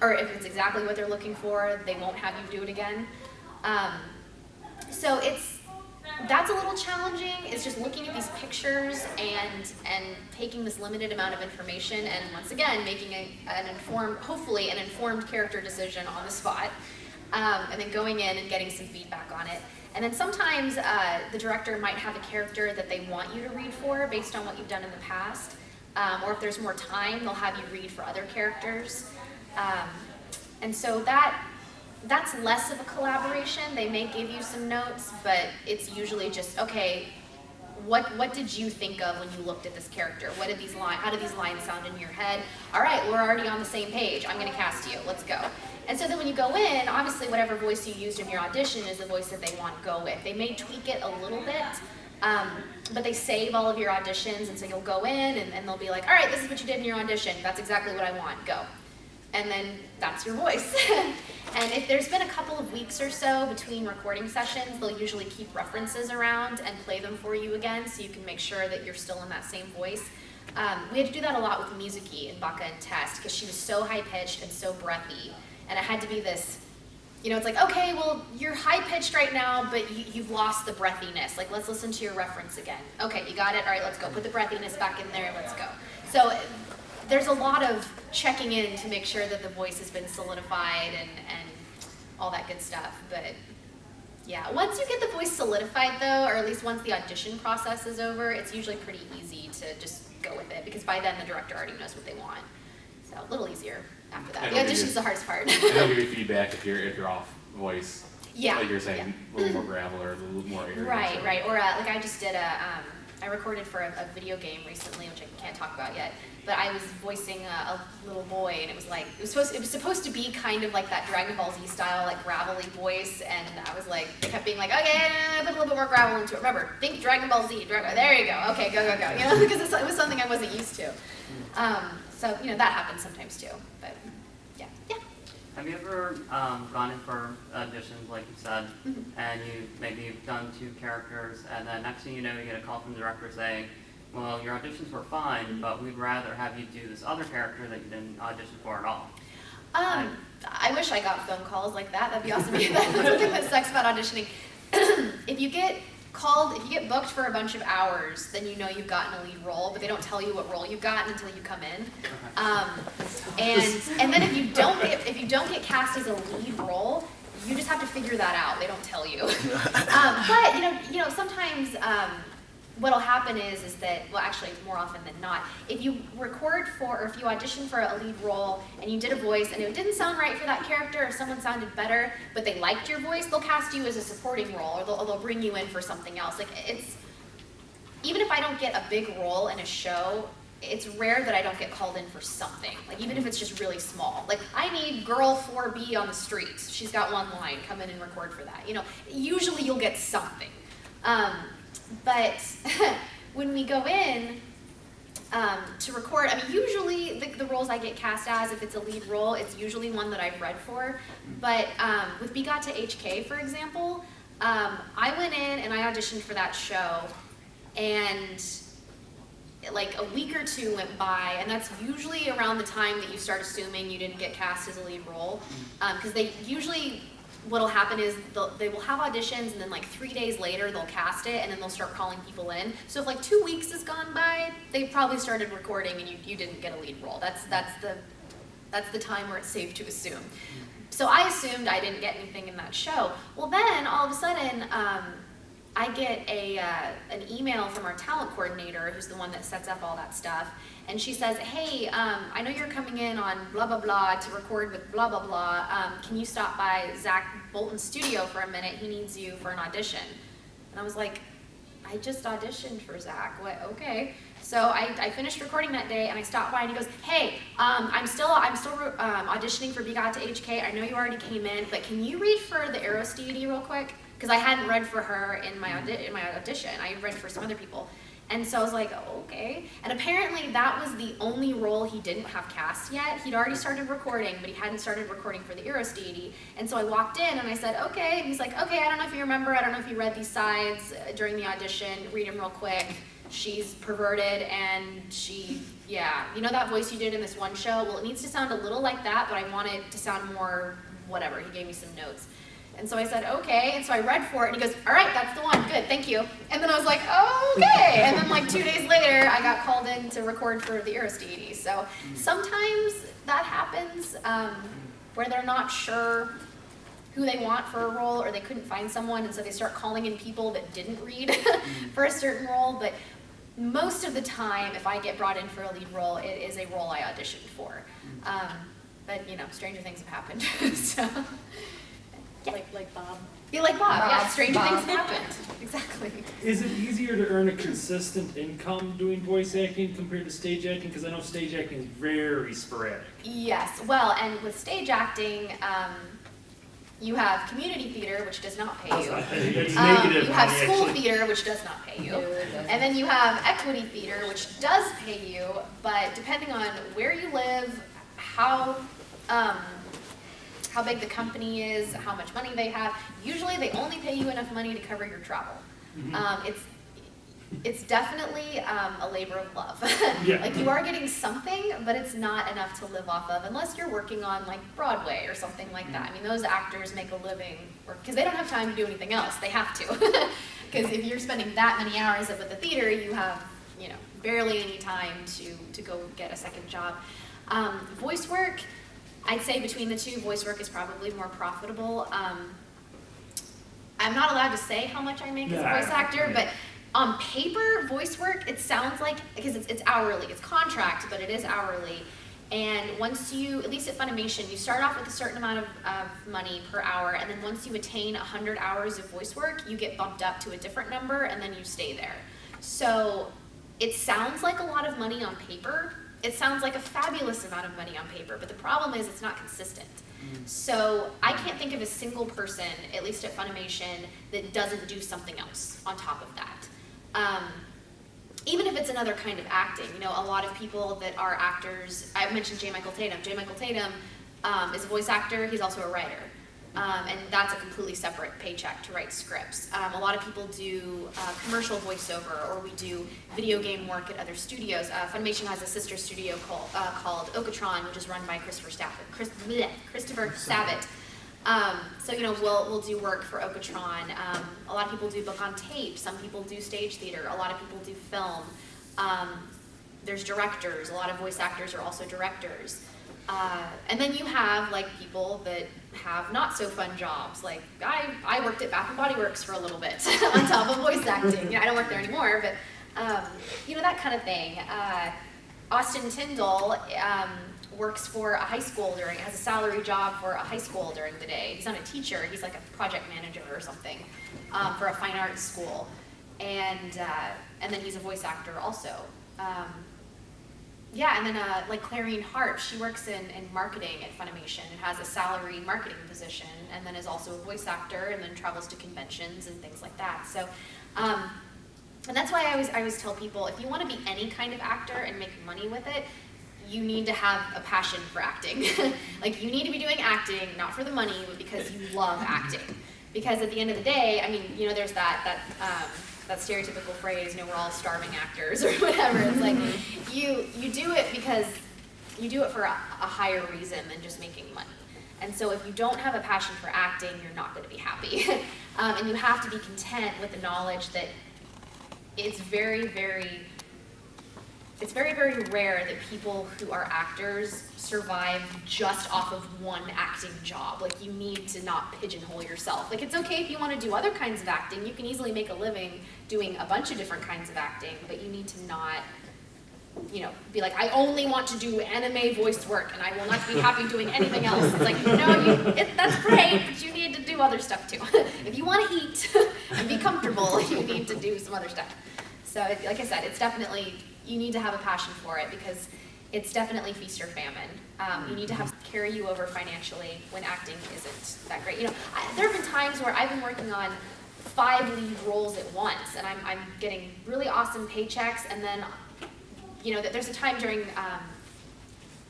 or if it's exactly what they're looking for, they won't have you do it again. So that's a little challenging. It's just looking at these pictures and taking this limited amount of information and once again making hopefully an informed character decision on the spot, and then going in and getting some feedback on it. And then sometimes the director might have a character that they want you to read for based on what you've done in the past, or if there's more time, they'll have you read for other characters. And so that's less of a collaboration. They may give you some notes, but it's usually just, okay, what did you think of when you looked at this character? How do these lines sound in your head? All right, we're already on the same page. I'm gonna cast you, let's go. And so then when you go in, obviously whatever voice you used in your audition is the voice that they want to go with. They may tweak it a little bit, but they save all of your auditions, and so you'll go in and they'll be like, all right, this is what you did in your audition. That's exactly what I want, go. And then that's your voice. And if there's been a couple of weeks or so between recording sessions, they'll usually keep references around and play them for you again so you can make sure that you're still in that same voice. We had to do that a lot with Mizuki in Baka and Test because she was so high-pitched and so breathy. And it had to be this, it's like, okay, well, you're high-pitched right now, but you've lost the breathiness. Like, let's listen to your reference again. Okay, you got it? All right, let's go. Put the breathiness back in there. Let's go. So there's a lot of checking in to make sure that the voice has been solidified and all that good stuff. But yeah, once you get the voice solidified though, or at least once the audition process is over, it's usually pretty easy to just go with it because by then the director already knows what they want. So a little easier after that. The audition's the hardest part. And they'll give you feedback if you're off voice. Yeah. Like you're saying, a little more gravel or a little more air. Right. Or like I just did I recorded for a video game recently, which I can't talk about yet. But I was voicing a little boy, and it was supposed to be kind of like that Dragon Ball Z style, like gravelly voice, and I was like, kept being like, okay, put a little bit more gravel into it. Remember, think Dragon Ball Z. There you go. Okay, go. Because it was something I wasn't used to. So that happens sometimes too. But yeah. Have you ever gone in for auditions, like you said, and you've done 2 characters, and then next thing you know, you get a call from the director saying, well, your auditions were fine, but we'd rather have you do this other character that you didn't audition for at all. I wish I got phone calls like that. That'd be awesome. That's the thing that sucks about auditioning. If you get booked for a bunch of hours, then you know you've gotten a lead role, but they don't tell you what role you've gotten until you come in. And then if you don't get cast as a lead role, you just have to figure that out. They don't tell you. But sometimes what'll happen is that, well, actually more often than not, if you if you audition for a lead role and you did a voice and it didn't sound right for that character or someone sounded better, but they liked your voice, they'll cast you as a supporting role or they'll bring you in for something else. Like even if I don't get a big role in a show, it's rare that I don't get called in for something. Like even if it's just really small. Like I need girl 4B on the streets. She's got one line, come in and record for that. Usually you'll get something. But when we go in to record, usually the roles I get cast as, if it's a lead role, it's usually one that I've read for. But with We Got to HK, for example, I went in and I auditioned for that show, and like a week or 2 went by, and that's usually around the time that you start assuming you didn't get cast as a lead role, because they usually, what'll happen is they will have auditions, and then like 3 days later they'll cast it, and then they'll start calling people in. So if like 2 weeks has gone by, they probably started recording and you didn't get a lead role. That's the time where it's safe to assume. So I assumed I didn't get anything in that show. Well then, all of a sudden, I get an email from our talent coordinator, who's the one that sets up all that stuff, and she says, hey, I know you're coming in on blah, blah, blah to record with blah, blah, blah. Can you stop by Zach Bolton's studio for a minute? He needs you for an audition. And I was like, I just auditioned for Zach. What? Okay. So I finished recording that day, and I stopped by, and he goes, hey, I'm still auditioning for We Got to HK. I know you already came in, but can you read for the Eros deity real quick? Because I hadn't read for her in my audition. I read for some other people. And so I was like, oh, okay. And apparently that was the only role he didn't have cast yet. He'd already started recording, but he hadn't started recording for the Eros deity. And so I walked in and I said, okay. And he's like, okay, I don't know if you remember, I don't know if you read these sides during the audition, read them real quick. She's perverted and yeah. You know that voice you did in this one show? Well, it needs to sound a little like that, but I want it to sound more whatever. He gave me some notes. And so I said, okay, and so I read for it, and he goes, all right, that's the one, good, thank you. And then I was like, oh, okay. And then like 2 days later, I got called in to record for the Eros deity. So sometimes that happens where they're not sure who they want for a role, or they couldn't find someone, and so they start calling in people that didn't read for a certain role. But most of the time, if I get brought in for a lead role, it is a role I auditioned for. But you know, stranger things have happened, so. Yeah. Like Bob. Yeah, like Bob. Yeah, stranger Bob. things happened. Exactly. Is it easier to earn a consistent income doing voice acting compared to stage acting? Because I know stage acting is very sporadic. Yes. Well, and with stage acting, you have community theater, which does not pay you. It's negative. You have money, school actually. theater, which does not pay you. No, it doesn't. And then you have equity theater, which does pay you, but depending on where you live, how big the company is, how much money they have. Usually they only pay you enough money to cover your travel. It's definitely a labor of love. Yeah. Like you are getting something, but it's not enough to live off of unless you're working on like Broadway or something like that. I mean, those actors make a living because they don't have time to do anything else. They have to. Because if you're spending that many hours up at the theater, you have, you know, barely any time to go get a second job. Voice work, I'd say between the two, voice work is probably more profitable. I'm not allowed to say how much I make as a voice actor, but on paper, voice work, it sounds like, because it's hourly, it's contract, but it is hourly. And once you, at least at Funimation, you start off with a certain amount of money per hour, and then once you attain 100 hours of voice work, you get bumped up to a different number, and then you stay there. So it sounds like a lot of money on paper. It sounds like a fabulous amount of money on paper, but the problem is it's not consistent. So I can't think of a single person, at least at Funimation, that doesn't do something else on top of that. Even if it's another kind of acting, you know, a lot of people that are actors, I mentioned J. Michael Tatum. J. Michael Tatum is a voice actor, he's also a writer. And that's a completely separate paycheck to write scripts. A lot of people do commercial voiceover, or we do video game work at other studios. Funimation has a sister studio called Okatron, which is run by Christopher Sabat. So, you know, we'll do work for Okatron. A lot of people do book on tape. Some people do stage theater. A lot of people do film. There's directors. A lot of voice actors are also directors. And then you have like people that have not so fun jobs. Like I worked at Bath and Body Works for a little bit on top of voice acting. You know, I don't work there anymore, but you know, that kind of thing. Austin Tyndall works for a high school has a salary job for a high school during the day. He's not a teacher, he's like a project manager or something for a fine arts school. And then he's a voice actor also. Yeah, and then like Clarine Harp, she works in marketing at Funimation and has a salary marketing position, and then is also a voice actor, and then travels to conventions and things like that. So, and that's why I always tell people, if you want to be any kind of actor and make money with it, you need to have a passion for acting. Like you need to be doing acting, not for the money, but because you love acting. Because at the end of the day, I mean, you know, there's that stereotypical phrase, you know, we're all starving actors or whatever. It's like you do it because you do it for a higher reason than just making money. And so if you don't have a passion for acting, you're not going to be happy. And you have to be content with the knowledge that it's very, very rare that people who are actors survive just off of one acting job. Like you need to not pigeonhole yourself. Like it's okay if you want to do other kinds of acting. You can easily make a living doing a bunch of different kinds of acting, but you need to not, you know, be like, I only want to do anime voice work and I will not be happy doing anything else. It's like, no, that's great, but you need to do other stuff too. If you want to eat and be comfortable, you need to do some other stuff. So like I said, it's definitely, you need to have a passion for it because it's definitely feast or famine. You need to have carry you over financially when acting isn't that great. You know, there have been times where I've been working on 5 lead roles at once, and I'm getting really awesome paychecks, and then, you know, there's a time during,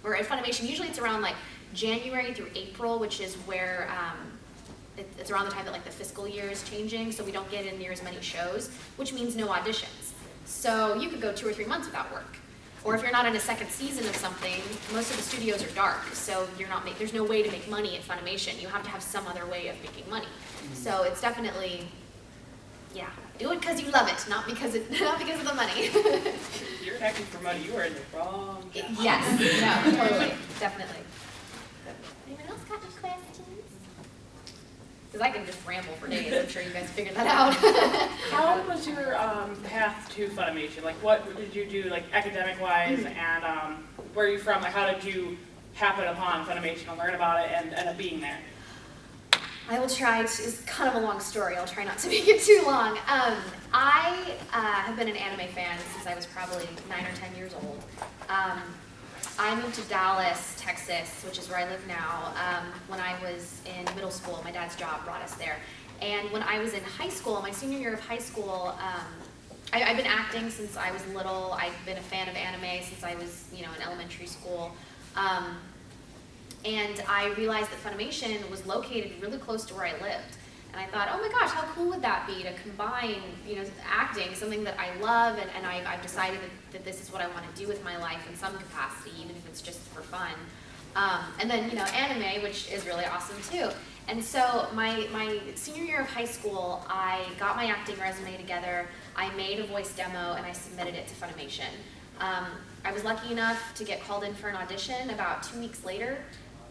or at Funimation, usually it's around like January through April, which is where, it's around the time that like the fiscal year is changing, so we don't get in near as many shows, which means no auditions. So you could go 2 or 3 months without work. Or if you're not in a second season of something, most of the studios are dark, so there's no way to make money at Funimation. You have to have some other way of making money. So it's definitely, yeah, do it because you love it, not because of the money. If you're acting for money, you are in the wrong job. Yes, no, totally, definitely. Anyone else got any questions? Because I can just ramble for days. I'm sure you guys figured that out. How was your path to Funimation? Like, what did you do, like, academic-wise, and where are you from? Like, how did you happen upon Funimation and learn about it and end up being there? I will try to, it's kind of a long story. I'll try not to make it too long. I have been an anime fan since I was probably 9 or 10 years old. I moved to Dallas, Texas, which is where I live now, when I was in middle school. My dad's job brought us there. And when I was in high school, my senior year of high school, I've been acting since I was little. I've been a fan of anime since I was, you know, in elementary school. And I realized that Funimation was located really close to where I lived. And I thought, oh my gosh, how cool would that be to combine, you know, acting, something that I love, and I've decided that this is what I want to do with my life in some capacity, even if it's just for fun. And then, you know, anime, which is really awesome too. And so my senior year of high school, I got my acting resume together, I made a voice demo, and I submitted it to Funimation. I was lucky enough to get called in for an audition about 2 weeks later.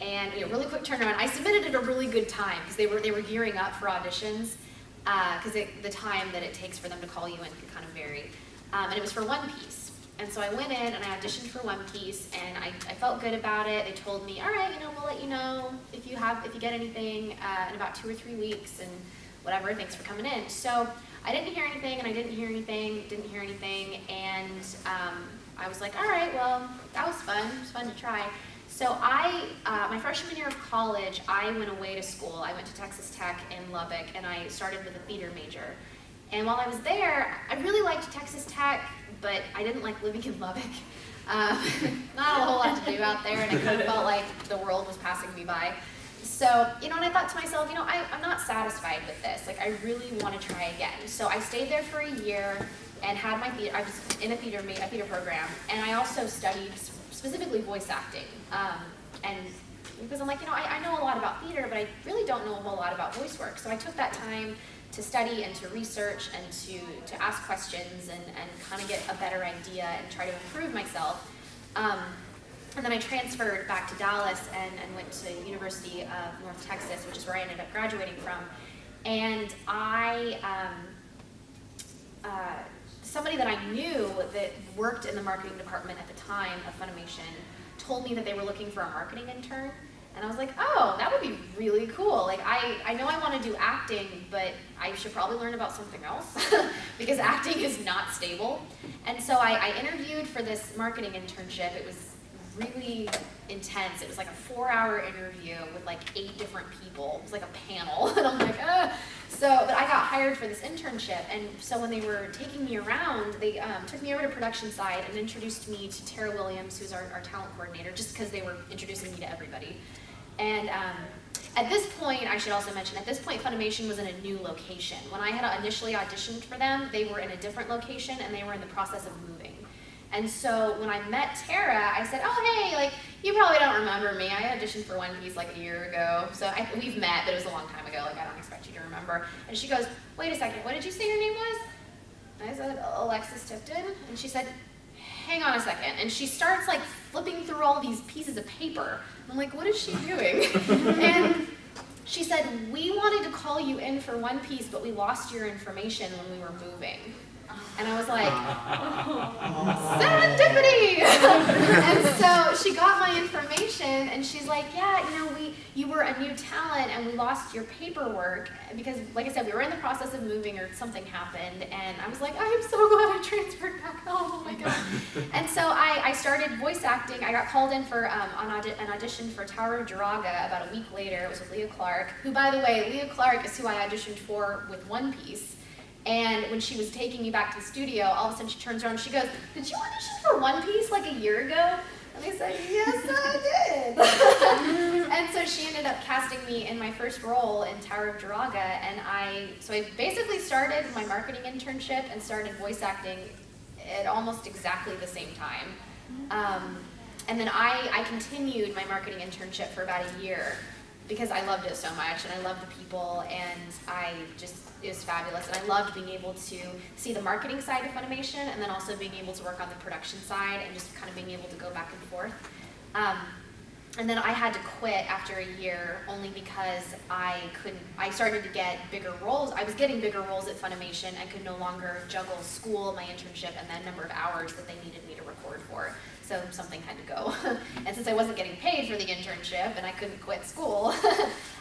And, you know, really quick turnaround. I submitted at a really good time because they were gearing up for auditions because the time that it takes for them to call you in can kind of vary. And it was for One Piece. And so I went in and I auditioned for One Piece, and I felt good about it. They told me, all right, you know, we'll let you know if you get anything in about 2 or 3 weeks and whatever. Thanks for coming in. So I didn't hear anything, and I didn't hear anything, and I was like, all right, well, that was fun. It was fun to try. So my freshman year of college, I went away to school. I went to Texas Tech in Lubbock, and I started with a theater major. And while I was there, I really liked Texas Tech, but I didn't like living in Lubbock. Not a whole lot to do out there, and I kind of felt like the world was passing me by. So, you know, and I thought to myself, you know, I'm not satisfied with this. Like, I really want to try again. So I stayed there for a year and had my theater. I was in a theater program, and I also studied specifically voice acting. And because I'm like, you know, I know a lot about theater, but I really don't know a whole lot about voice work. So I took that time to study and to research and to ask questions and kind of get a better idea and try to improve myself. And then I transferred back to Dallas and went to University of North Texas, which is where I ended up graduating from. And somebody that I knew that worked in the marketing department at the time of Funimation told me that they were looking for a marketing intern. And I was like, oh, that would be really cool. Like, I know I want to do acting, but I should probably learn about something else because acting is not stable. And so I interviewed for this marketing internship. It was really intense. It was like a 4-hour interview with like 8 different people. It was like a panel. And I'm like, but I got hired for this internship. And so when they were taking me around, they took me over to production side and introduced me to Tara Williams, who's our talent coordinator, just because they were introducing me to everybody. And at this point, I should also mention, at this point, Funimation was in a new location. When I had initially auditioned for them, they were in a different location and they were in the process of moving. And so when I met Tara, I said, oh, hey, like, you probably don't remember me. I auditioned for One Piece like a year ago. So we've met, but it was a long time ago. Like, I don't expect you to remember. And she goes, wait a second, what did you say your name was? And I said, Alexis Tipton. And she said, hang on a second. And she starts like flipping through all these pieces of paper. I'm like, what is she doing? And she said, we wanted to call you in for One Piece, but we lost your information when we were moving. And I was like, serendipity! And so she got my information, and she's like, yeah, you know, you were a new talent, and we lost your paperwork, because, like I said, we were in the process of moving, or something happened, and I was like, I am so glad I transferred back home, oh my god. And so I started voice acting. I got called in for an audition for Tower of Jiraga about a week later. It was with Leah Clark, who, by the way, Leah Clark is who I auditioned for with One Piece. And when she was taking me back to the studio, all of a sudden she turns around and she goes, did you audition for One Piece like a year ago? And I said, yes, I did. And so she ended up casting me in my first role in Tower of Jiraga. And so I basically started my marketing internship and started voice acting at almost exactly the same time. And then I continued my marketing internship for about a year because I loved it so much, and I loved the people, and it was fabulous. And I loved being able to see the marketing side of Funimation, and then also being able to work on the production side, and just kind of being able to go back and forth. And then I had to quit after a year, only because I started to get bigger roles. I was getting bigger roles at Funimation and could no longer juggle school, my internship, and the number of hours that they needed me to record for. So something had to go. And since I wasn't getting paid for the internship and I couldn't quit school,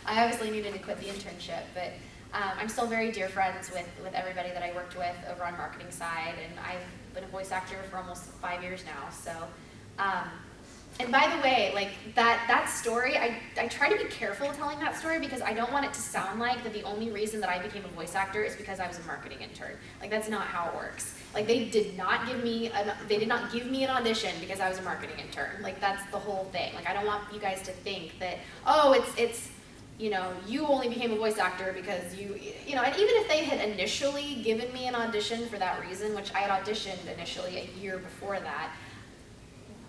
I obviously needed to quit the internship. But I'm still very dear friends with everybody that I worked with over on marketing side, and I've been a voice actor for almost 5 years now. So, and by the way, like that story, I try to be careful telling that story because I don't want it to sound like that the only reason that I became a voice actor is because I was a marketing intern. Like, that's not how it works. Like, they did not give me an audition because I was a marketing intern. Like, that's the whole thing. Like, I don't want you guys to think that, oh, it's you know, you only became a voice actor because you know, and even if they had initially given me an audition for that reason, which I had auditioned initially a year before that,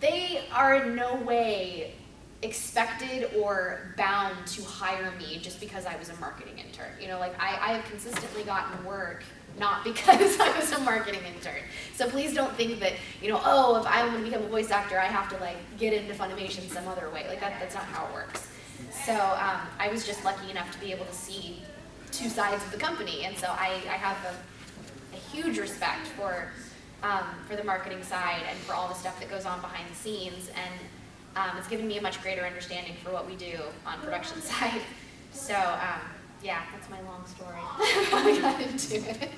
they are in no way expected or bound to hire me just because I was a marketing intern. You know, like, I have consistently gotten work not because I was a marketing intern. So please don't think that, you know, oh, if I want to become a voice actor, I have to, like, get into Funimation some other way. Like, that's not how it works. So I was just lucky enough to be able to see two sides of the company. And so I have a huge respect for the marketing side and for all the stuff that goes on behind the scenes. And it's given me a much greater understanding for what we do on production side. So, yeah, that's my long story. I got into it.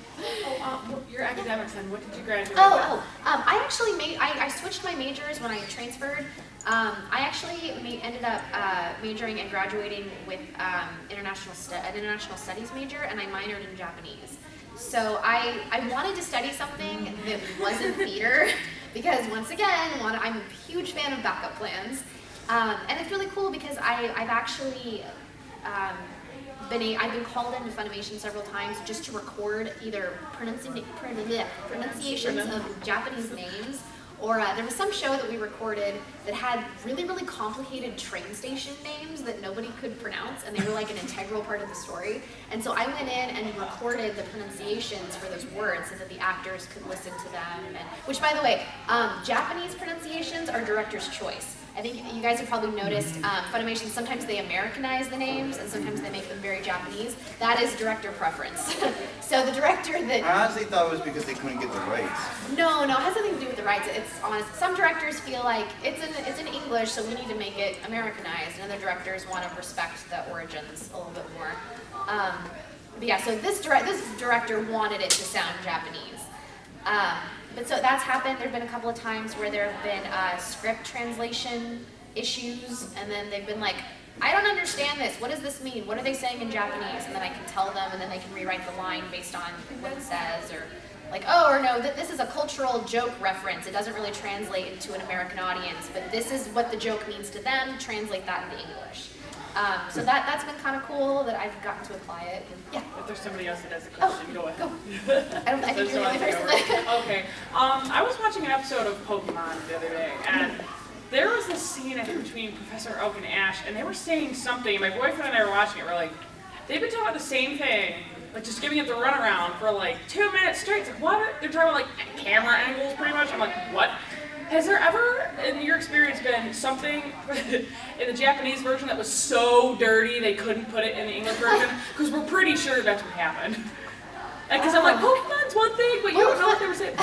Your academics then, what did you graduate with? I actually I switched my majors when I transferred. I actually ended up majoring and graduating with an international studies major, and I minored in Japanese. So I wanted to study something that wasn't theater because, once again, I'm a huge fan of backup plans. And it's really cool because I've actually I've been called into Funimation several times just to record either pronunciations of Japanese names, or there was some show that we recorded that had really, really complicated train station names that nobody could pronounce, and they were like an integral part of the story. And so I went in and recorded the pronunciations for those words so that the actors could listen to them. Which, by the way, Japanese pronunciations are director's choice. I think you guys have probably noticed Funimation, sometimes they Americanize the names and sometimes they make them very Japanese. That is director preference. So the director that... I honestly thought it was because they couldn't get the rights. No, it has nothing to do with the rights. It's honest. Some directors feel like it's in English, so we need to make it Americanized, and other directors want to respect the origins a little bit more. But yeah, so this director wanted it to sound Japanese. But so that's happened. There have been a couple of times where there have been script translation issues, and then they've been like, I don't understand this. What does this mean? What are they saying in Japanese? And then I can tell them, and then they can rewrite the line based on what it says, or like, oh, or no, this is a cultural joke reference. It doesn't really translate into an American audience, but this is what the joke means to them. Translate that into English. So that's been kind of cool that I've gotten to apply it. Yeah. If there's somebody else that has a question, go ahead. Go. I think you're the only person. Okay. I was watching an episode of Pokemon the other day, and there was this scene, I think, between Professor Oak and Ash, and they were saying something. My boyfriend and I were watching it. We're like, they've been talking about the same thing, like just giving it the runaround for like 2 minutes straight. It's like, what? They're talking about like camera angles, pretty much. I'm like, what? Has there ever, in your experience, been something in the Japanese version that was so dirty they couldn't put it in the English version? Because we're pretty sure that's what happened. Because I'm like, Pokemon's one thing, but you don't know what they were saying.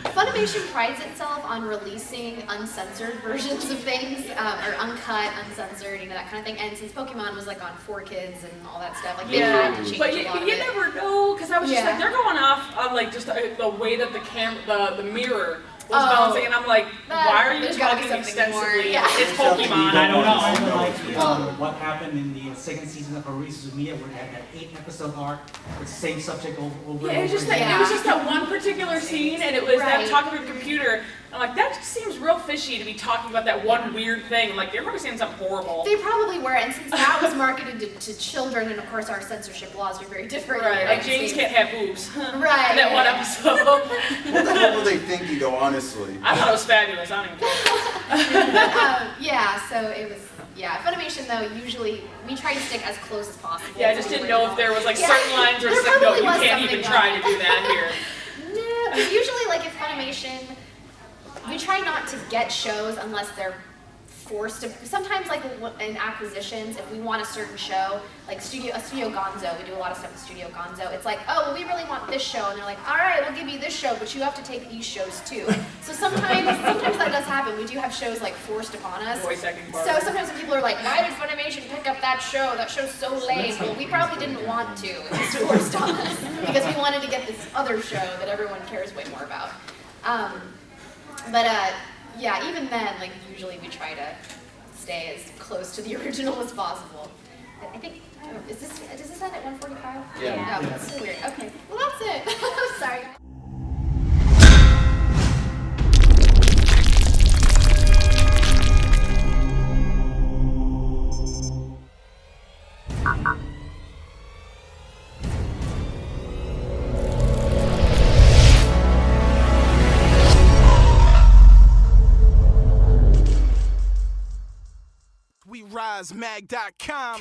Funimation prides itself on releasing uncensored versions of things, or uncut, uncensored, that kind of thing. And since Pokemon was like on 4Kids and all that stuff, like they had to change but a lot of you it. never know, because I was just Yeah. like, they're going off on like just the way that the mirror was balancing, and I'm like, why are you there's gotta be talking something more, extensively? yeah. It's Pokemon, I don't know. Like what happened in the second season of Arisu Mia, where they had that 8-episode arc with the same subject over Yeah, and it was over just that again. it was just that one particular scene, and it was them Right. talking to the computer. I'm like, that just seems real fishy to be talking about that one weird thing. Like, they're probably saying something horrible. They probably were, and since that was marketed to children, and of course our censorship laws are very different. Right, in like the James United can't have boobs. States. Right. In that one yeah. episode. What the hell were they thinking, though, honestly? I thought it was fabulous. I don't even care. Yeah, so it was, Funimation though, usually, we try to stick as close as possible. Yeah, I to just the didn't know if original. there was like Yeah, certain lines where it's there like, no, probably you was can't even something try going to do that here. No, because usually like if Funimation, we try not to get shows unless they're forced to. Sometimes like in acquisitions, if we want a certain show, like Studio Gonzo, we do a lot of stuff with Studio Gonzo. It's like, oh, well, we really want this show, and they're like, all right, we'll give you this show, but you have to take these shows too. So sometimes that does happen. We do have shows like forced upon us. Voice acting part. So sometimes when people are like, why did Funimation pick up that show? That show's so lame. Well, we probably didn't want to. It was forced on us because we wanted to get this other show that everyone cares way more about. Yeah, even then, like usually we try to stay as close to the original as possible. I think, does this end at 1:45? Yeah. Oh, that's so weird. Okay, well that's it. Sorry. WeRiseMag.com.